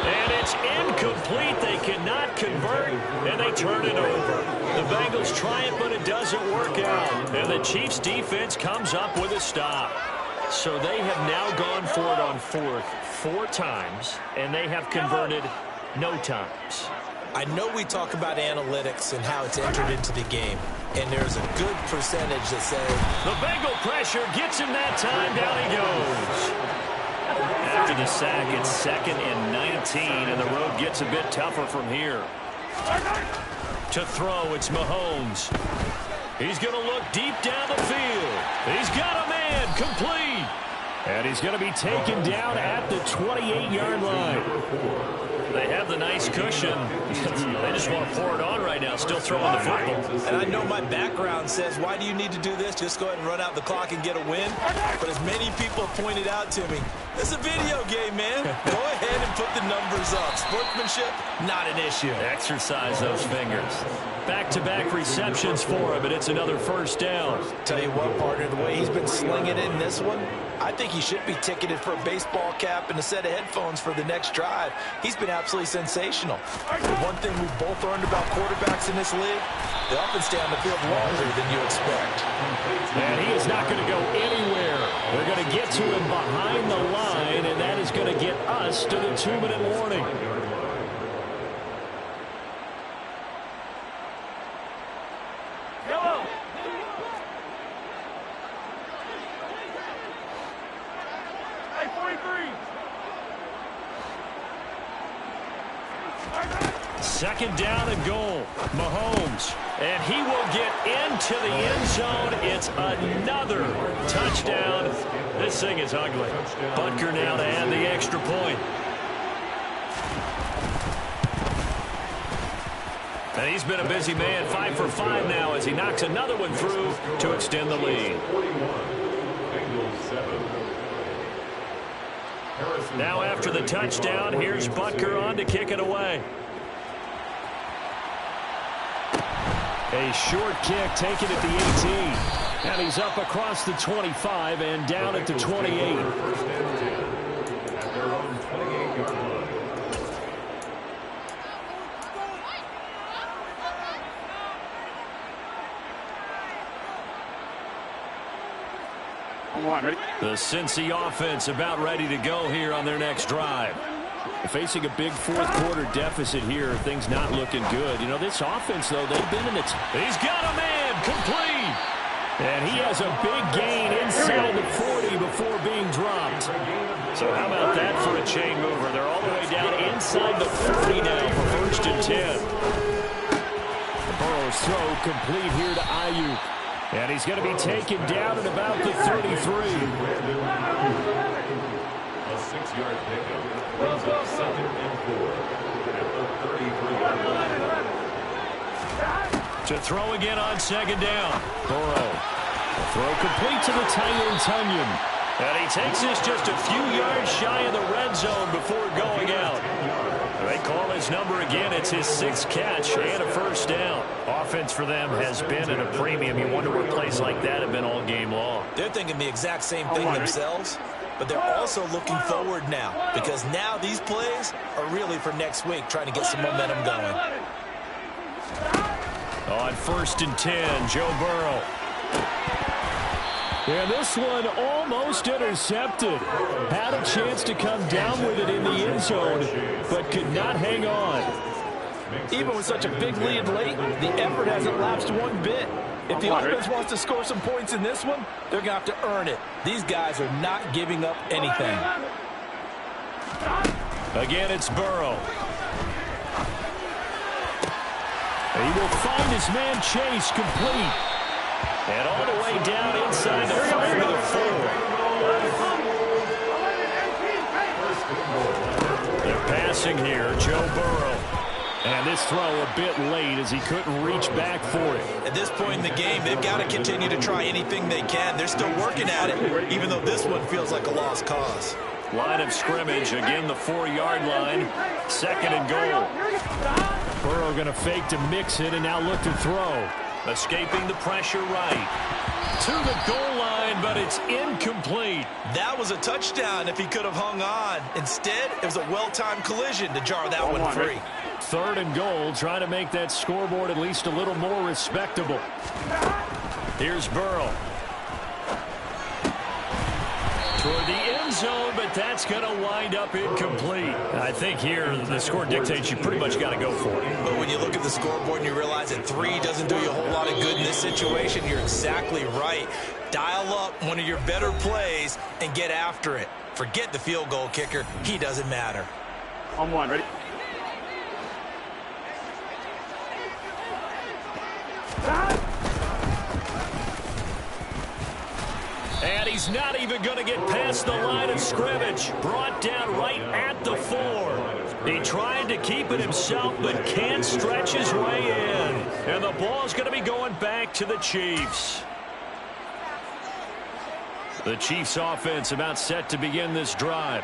And it's incomplete. They cannot convert, and they turn it over. The Bengals try it, but it doesn't work out. And the Chiefs' defense comes up with a stop. So they have now gone for it on 4th 4 times, and they have converted no times. I know we talk about analytics and how it's entered into the game, and there's a good percentage that say the Bengal pressure gets him that time. Down he goes. After the sack, it's 2nd and 19, and the road gets a bit tougher from here. To throw, it's Mahomes. He's going to look deep down the field. He's got a man, complete. And he's going to be taken down at the 28-yard line. They have the nice cushion. They just want to pour it on right now, still throwing the football. And I know my background says, why do you need to do this? Just go ahead and run out the clock and get a win. But as many people have pointed out to me, this is a video game, man. Go ahead and put the numbers up. Sportsmanship, not an issue. Exercise those fingers. Back-to-back receptions for him, and it's another first down. Tell you what, partner, the way he's been slinging it in this one, I think he should be ticketed for a baseball cap and a set of headphones for the next drive. He's been absolutely sensational. The one thing we've both learned about quarterbacks in this league, they often stay on the field longer than you expect. And he is not going to go anywhere. They're going to get to him behind the line, and that is going to get us to the 2-minute warning. Second down and goal. Mahomes. And he will get into the end zone. It's another touchdown. This thing is ugly. Butker now to add the extra point. And he's been a busy man. 5 for 5 now as he knocks another one through to extend the lead. Now after the touchdown, here's Butker on to kick it away. A short kick taken at the 18. And he's up across the 25 and down at the 28. At their own 28-yard line. The Cincy offense about ready to go here on their next drive. Facing a big fourth-quarter deficit here, things not looking good. You know, this offense, though, they've been in it. He's got a man, complete. And he has a big gain inside the 40 before being dropped. So how about that for a chain mover? They're all the way down inside the 40 now for first and 10. Burrow's throw complete here to Ayuk. And he's going to be taken down at about the 33. A 6-yard pickup brings up 2nd and 4 at the 33-yard line. To throw again on second down. Burrow. A throw complete to the tight end, Tunyon. And he takes this just a few yards shy of the red zone before going out. They call his number again. It's his 6th catch and a first down. Offense for them has been at a premium. You wonder what plays like that have been all game long. They're thinking the exact same thing themselves, but they're also looking forward now because now these plays are really for next week, trying to get some momentum going. On first and 10, Joe Burrow. And this one almost intercepted. Had a chance to come down with it in the end zone, but could not hang on. Even with such a big lead late, the effort hasn't lapsed one bit. If the offense wants to score some points in this one, they're going to have to earn it. These guys are not giving up anything. Again, it's Burrow. He will find his man Chase complete. And all the way down inside the 5 to the 4. They're passing here, Joe Burrow. And this throw a bit late as he couldn't reach back for it. At this point in the game, they've got to continue to try anything they can. They're still working at it, even though this one feels like a lost cause. Line of scrimmage, again the 4-yard line. 2nd and goal. Burrow going to fake to mix it and now look to throw. Escaping the pressure right. To the goal line, but it's incomplete. That was a touchdown if he could have hung on. Instead, it was a well-timed collision to jar that one free. 3rd and goal, trying to make that scoreboard at least a little more respectable. Here's Burrow. Toward the end zone, but that's going to wind up incomplete. I think here the score dictates you pretty much got to go for it. But when you look at the scoreboard and you realize that 3 doesn't do you a whole lot of good in this situation, you're exactly right. Dial up one of your better plays and get after it. Forget the field goal kicker. He doesn't matter. On one, ready? And he's not even going to get past the line of scrimmage. Brought down right at the 4. He tried to keep it himself, but can't stretch his way in. And the ball's going to be going back to the Chiefs. The Chiefs offense about set to begin this drive.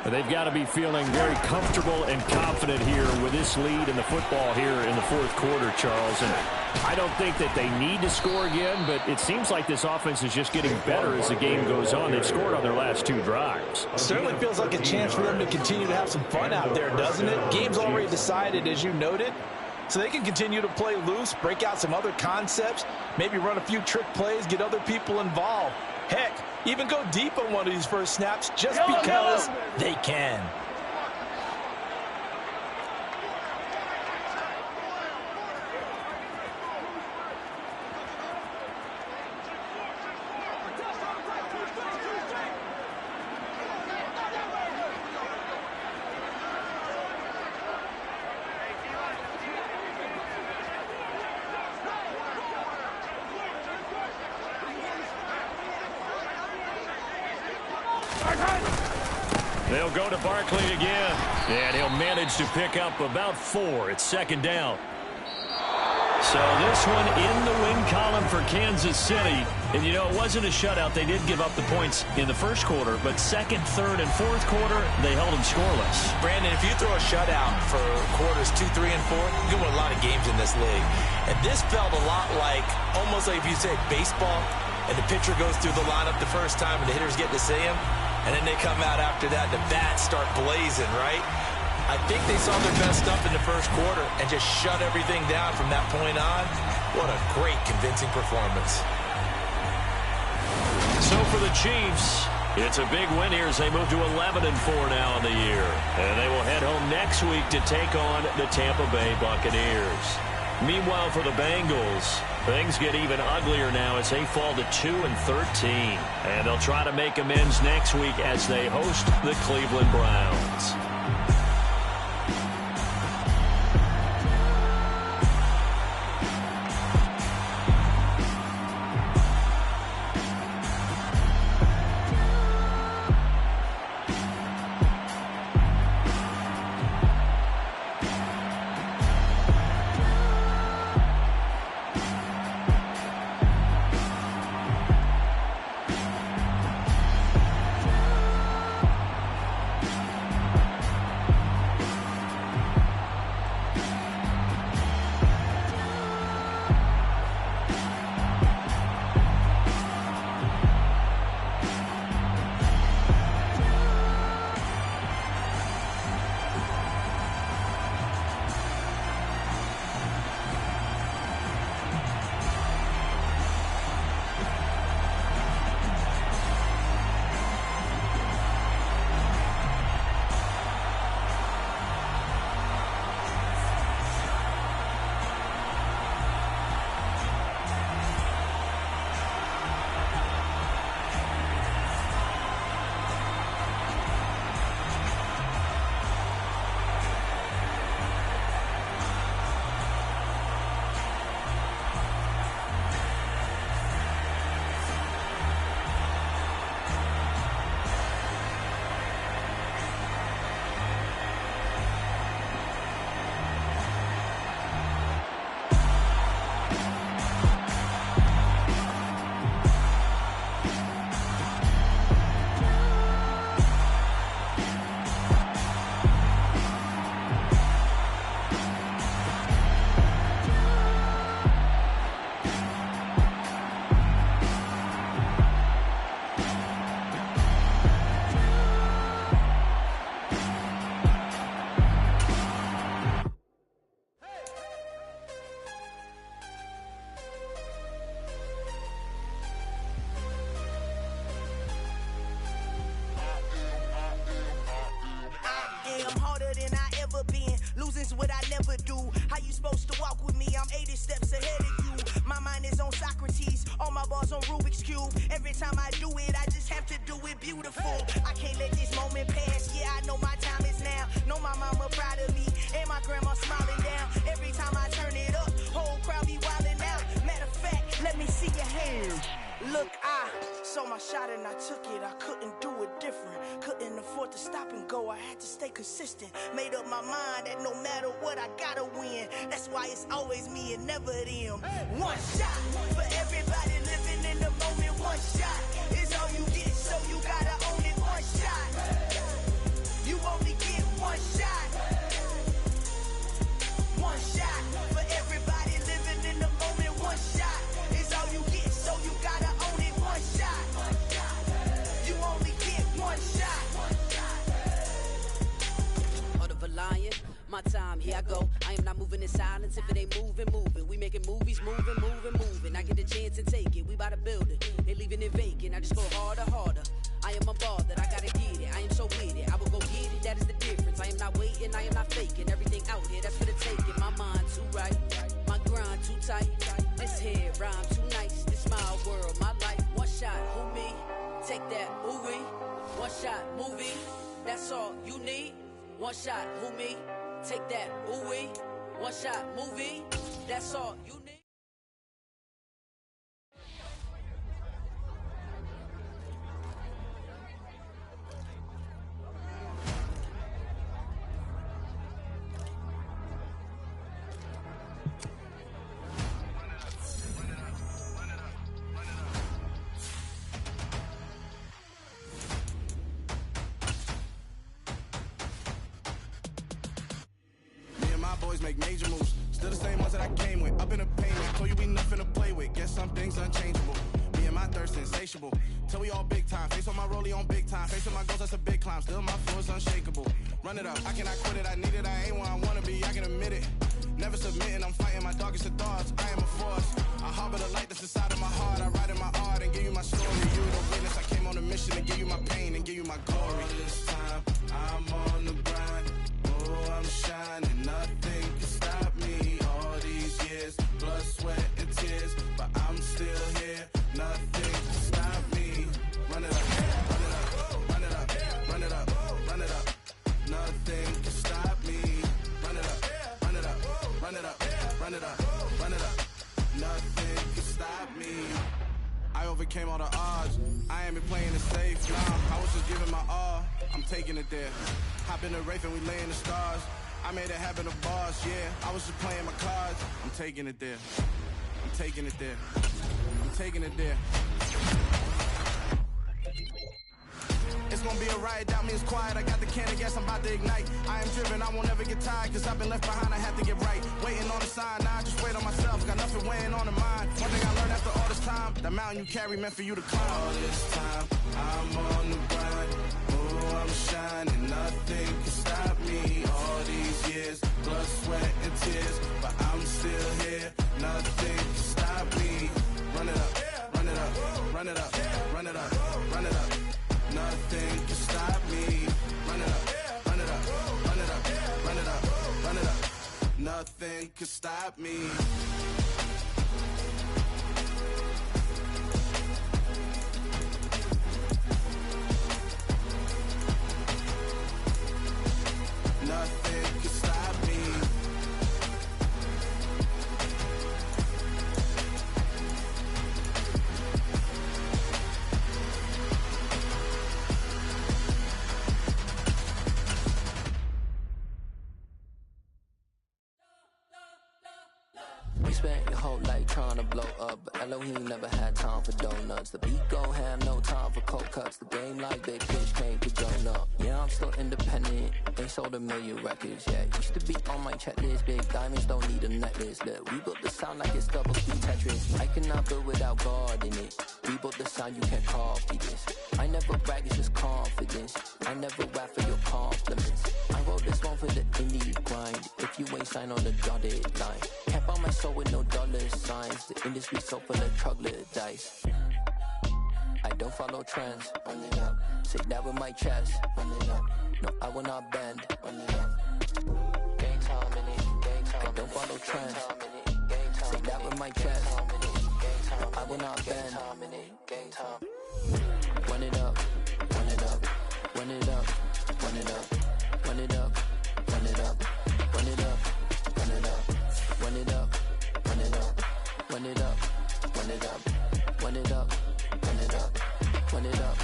They've got to be feeling very comfortable and confident here with this lead in the football here in the fourth quarter, Charles. And I don't think that they need to score again, but it seems like this offense is just getting better as the game goes on. They've scored on their last 2 drives. Certainly feels like a chance for them to continue to have some fun out there, doesn't it? Game's already decided, as you noted. So they can continue to play loose, break out some other concepts, maybe run a few trick plays, get other people involved. Heck, even go deep on one of these first snaps just because they can. They'll go to Barkley again, and he'll manage to pick up about 4. It's second down. So this one in the win column for Kansas City. And, you know, it wasn't a shutout. They did give up the points in the first quarter, but second, third, and fourth quarter, they held them scoreless. Brandon, if you throw a shutout for quarters 2, 3, and 4, you can win a lot of games in this league. And this felt a lot like, almost like if you said baseball, and the pitcher goes through the lineup the first time, and the hitters get to see him. And then they come out after that, the bats start blazing, right? I think they saw their best stuff in the first quarter and just shut everything down from that point on. What a great, convincing performance. So for the Chiefs, it's a big win here as they move to 11-4 now in the year. And they will head home next week to take on the Tampa Bay Buccaneers. Meanwhile, for the Bengals, things get even uglier now as they fall to 2-13. And they'll try to make amends next week as they host the Cleveland Browns. What I never do. How you supposed to walk with me? I'm 80 steps ahead of you. My mind is on Socrates, all my balls on Rubik's Cube. Every time I do it, I just have to do it beautiful. I can't let this moment pass. Yeah, I know my time is now. Know my mama proud of me, and my grandma smiling down. Every time I turn it up, whole crowd be wilding out. Matter of fact, let me see your hands. Look, I saw my shot and I took it. I couldn't do it different. Couldn't afford to stop and go. I had to stay consistent. Made up my mind that no matter what, I gotta win. That's why it's always me and never them. One shot for everybody living in the moment. One shot is all you get, so you gotta own it. One shot. here I go. I am not moving in silence. If it ain't moving, moving. We making movies, moving, moving, moving. I get the chance and take it. We bout to build it. They leaving it vacant. I just go harder, harder. I am unbothered. I gotta get it. I am so with it. I will go get it. That is the difference. I am not waiting. I am not faking. Everything out here, that's for the taking. My mind too right. My grind too tight. This head rhyme too nice. This my world, my life. One shot, who me? Take that, ooh-wee. One shot, movie. That's all you need. One shot, who me? Take that, ooh-wee. One shot, movie. That's all you need. Boys make major moves, still the same ones that I came with. Up in the paint, told you we nothing to play with. Guess some things unchangeable. Me and my thirst insatiable. Till we all big time. Face on my rollie on big time. Face on my goals, that's a big climb. Still my flow is unshakable. Run it up, I cannot quit it. I need it, I ain't where I wanna be. I can admit it. Never submitting, I'm fighting my darkest of thoughts. I am a force. I harbor the light that's inside of my heart. I write in my art and give you my story. You the witness. I came on a mission to give you my pain and give you my glory. All this time, I'm on the grind. Oh, I'm shining, nothing can stop me. All these years, blood, sweat, and tears, but I'm still here. Nothing can stop me. Run it up, run it up, run it up, run it up, run it up. Nothing can stop me. Run it up, run it up, run it up, run it up, run it up. Nothing can stop me. I overcame all the odds. I ain't been playing it safe, nah. I was just giving my all. I'm taking it there. Hop in the Wraith and we lay in the stars. I made it happen to boss, yeah. I was just playing my cards. I'm taking it there. I'm taking it there. I'm taking it there. It's gonna be a riot, doubt me it's quiet. I got the can of gas, I'm about to ignite. I am driven, I won't ever get tired, cause I've been left behind, I have to get right. Waiting on the sign, now I just wait on myself. Got nothing weighing on the mind. One thing I learned after all this time, the mountain you carry meant for you to climb. All this time, I'm on the grind. Oh, I'm shining, nothing can stop me. All these years, blood, sweat, and tears, but I'm still here. Nothing can stop me. Run it up, run it up, run it up, run it up, run it up. Nothing can stop me. Run it up, run it up, run it up, run it up, run it up. Nothing can stop me. Nothing can stop me. You spent your whole life trying to blow up, but Elohim never had time for donuts. The beat go ham, no time for cold cuts. The game like big fish came to join up. Yeah, I'm still independent, ain't sold 1 million records yet. Used to be on my checklist, big diamonds don't need a necklace. Look, we built the sound like it's double speed Tetris. I cannot build without God in it. We built the sound, you can't copy this. I never brag, it's just confidence. I never rap for your compliments. I wrote this one for the indie grind. If you ain't signed on the dotted line, can't buy my soul with no dollar signs. The industry so full of troglodytes. I don't follow trends. Run it up. Say that with my chest. Run it up. No, I will not bend. Run it up. Game time in it. Game time. I don't follow trends. Say that with my chest. No, I will not bend. Game time. Run it up. Run it up. Run it up. Run it up. Run it up. Run it up. Run it up. Run it up. Run it up. Run it up. Run it up. Run it up. Run it up. Run it up. Run it up.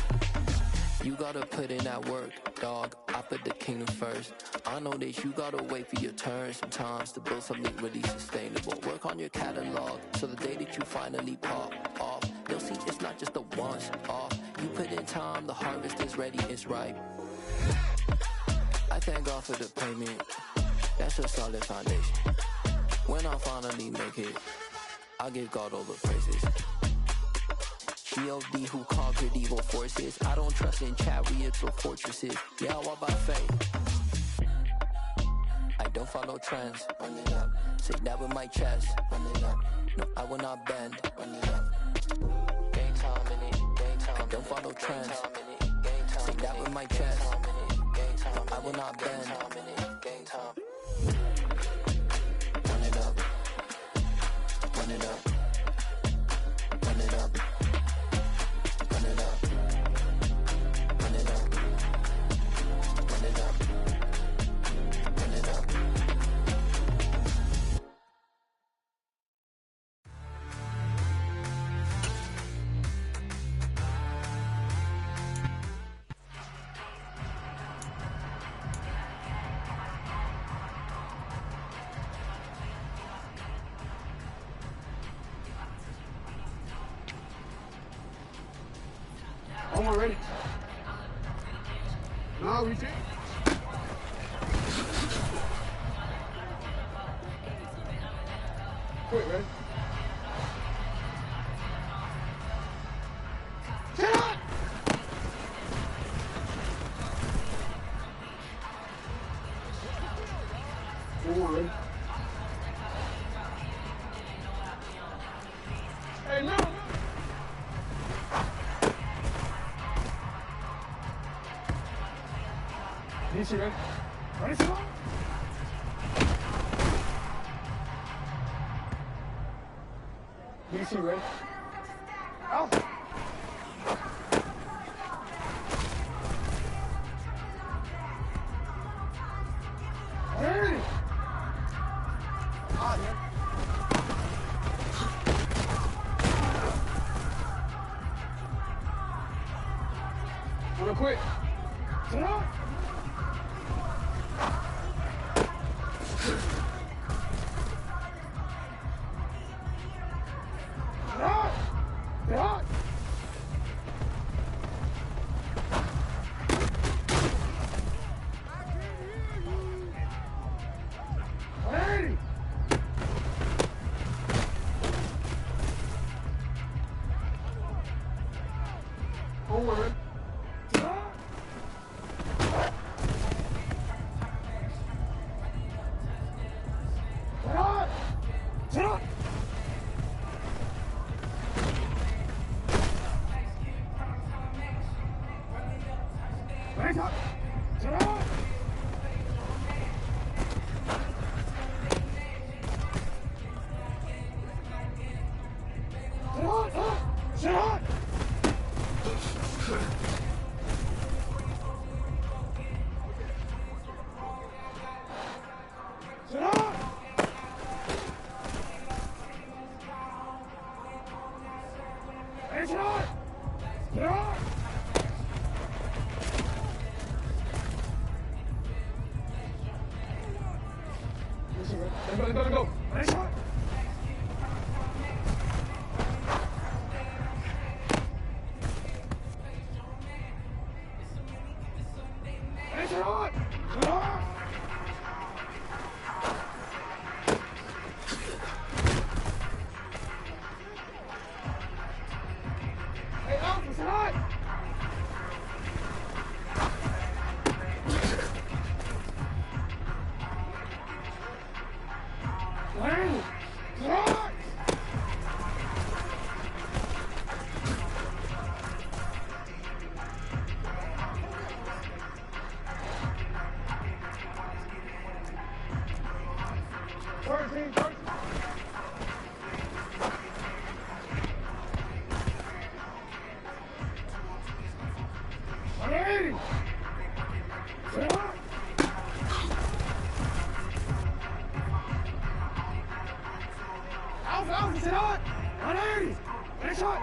You gotta put in that work, dog. I put the kingdom first. I know that you gotta wait for your turn sometimes to build something really sustainable. Work on your catalog, so the day that you finally pop off, you'll see it's not just a once off. You put in time, the harvest is ready, it's ripe. I thank God for the payment. That's a solid foundation. When I finally make it, I give God all the praises. G.O.D. who conquered evil forces. I don't trust in chariots or fortresses. Yeah, I walk by faith. I don't don't follow trends. Run it up. Say that with my chest. Run it up. No, I will not bend. Run it up. Game time in it. Game time. I don't follow trends. Say that with my chest. No, I will not bend. Game time. Run it up. Run it up. Run it up. Run it up. Run it up. Run it up. Run it up. I'm already. No, we take. Quick, ready? Sit up! Come on, ready? Hey, no! DC, ready? Ready, sit up! DC, ready? Out! Ready! Hot, man. Real quick. Sit up! Forward. Everybody go. Nice shot. Nice shot. Hey, Alpha, it's hot. Alpha, sit on! 180! Nice shot!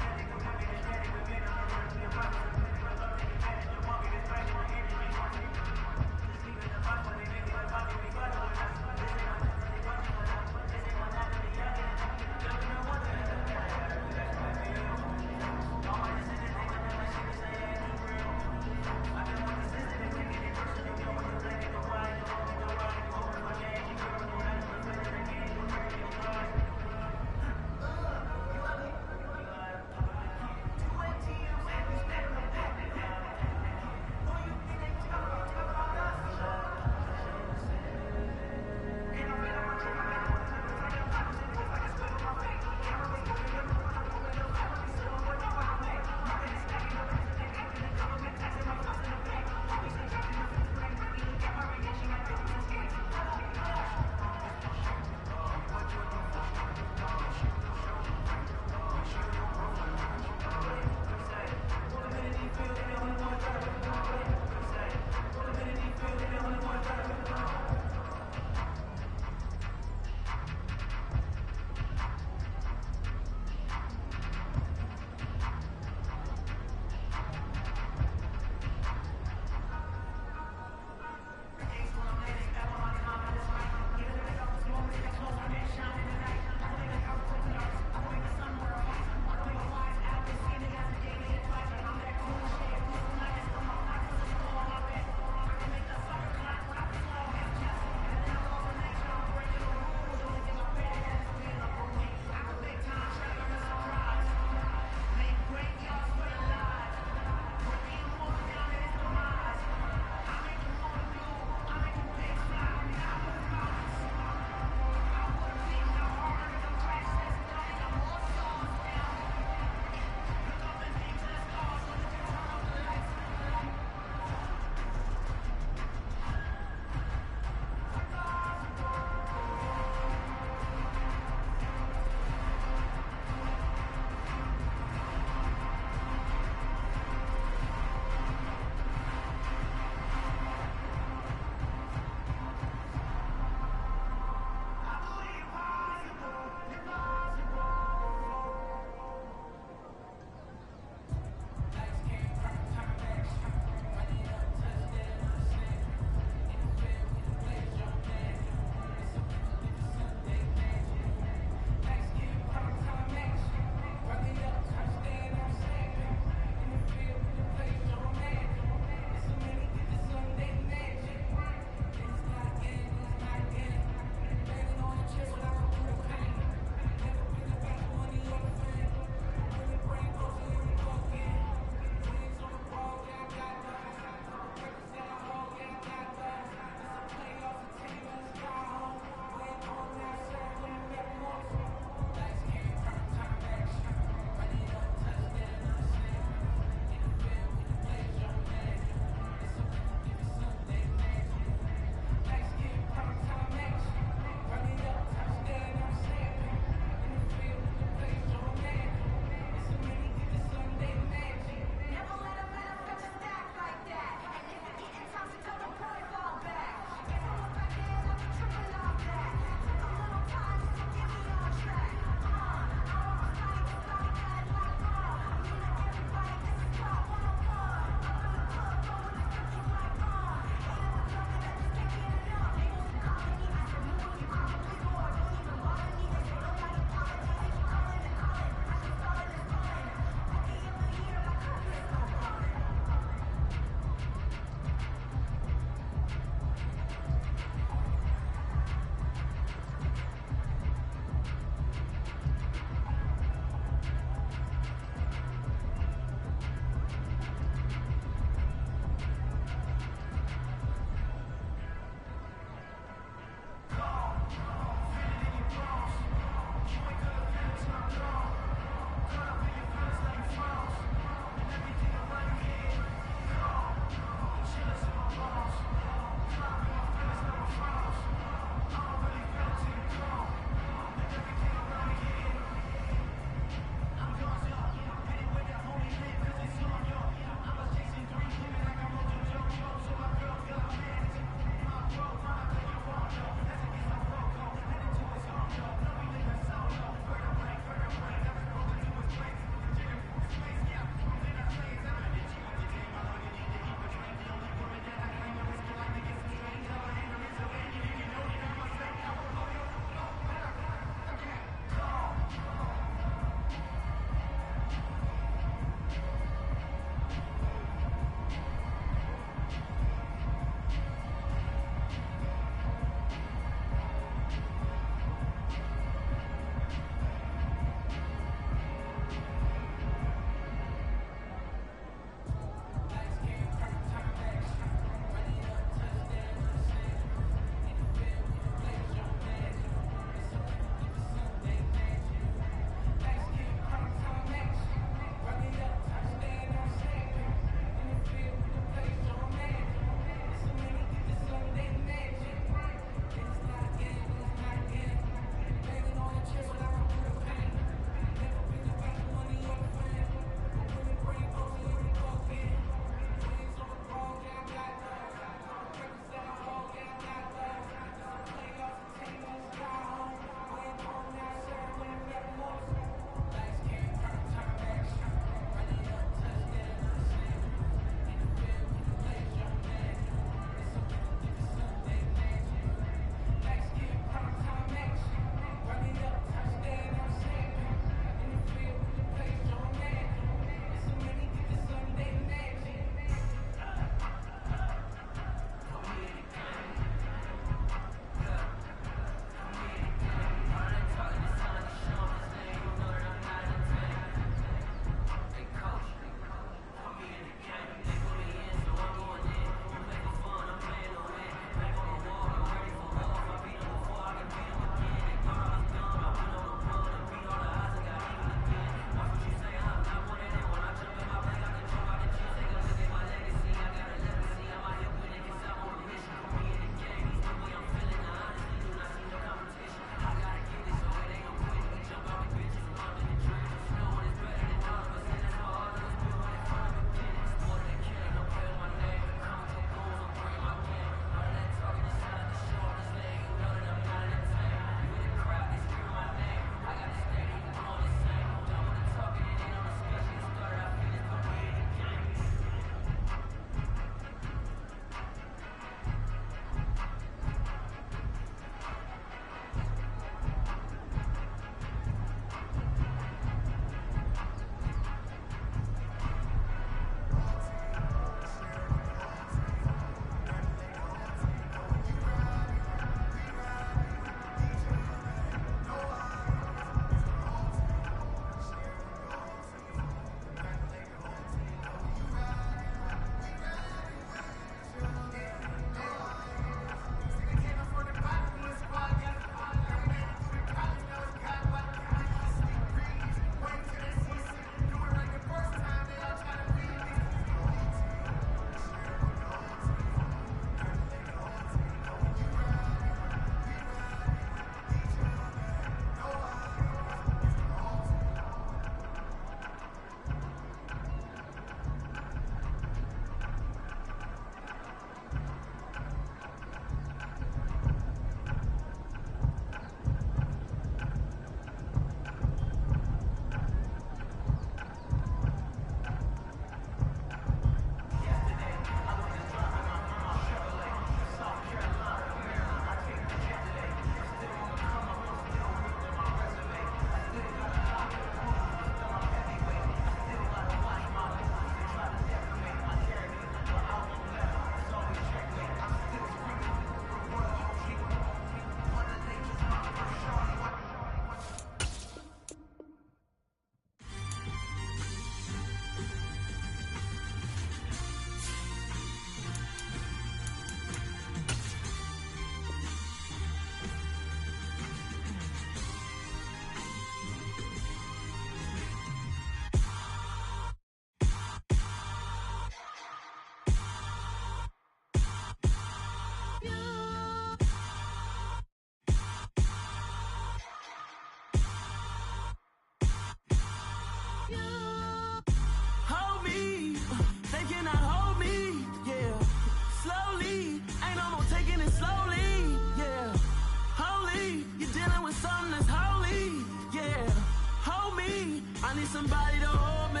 I need somebody to hold me.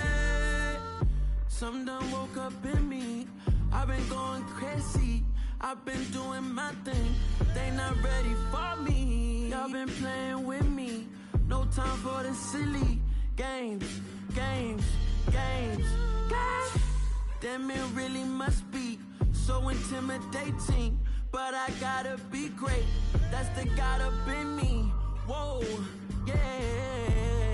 Something done woke up in me. I've been going crazy. I've been doing my thing. They not ready for me. Y'all been playing with me. No time for the silly games, games, games, games. Damn, it really must be so intimidating. But I gotta be great. That's the God up in me. Whoa, yeah.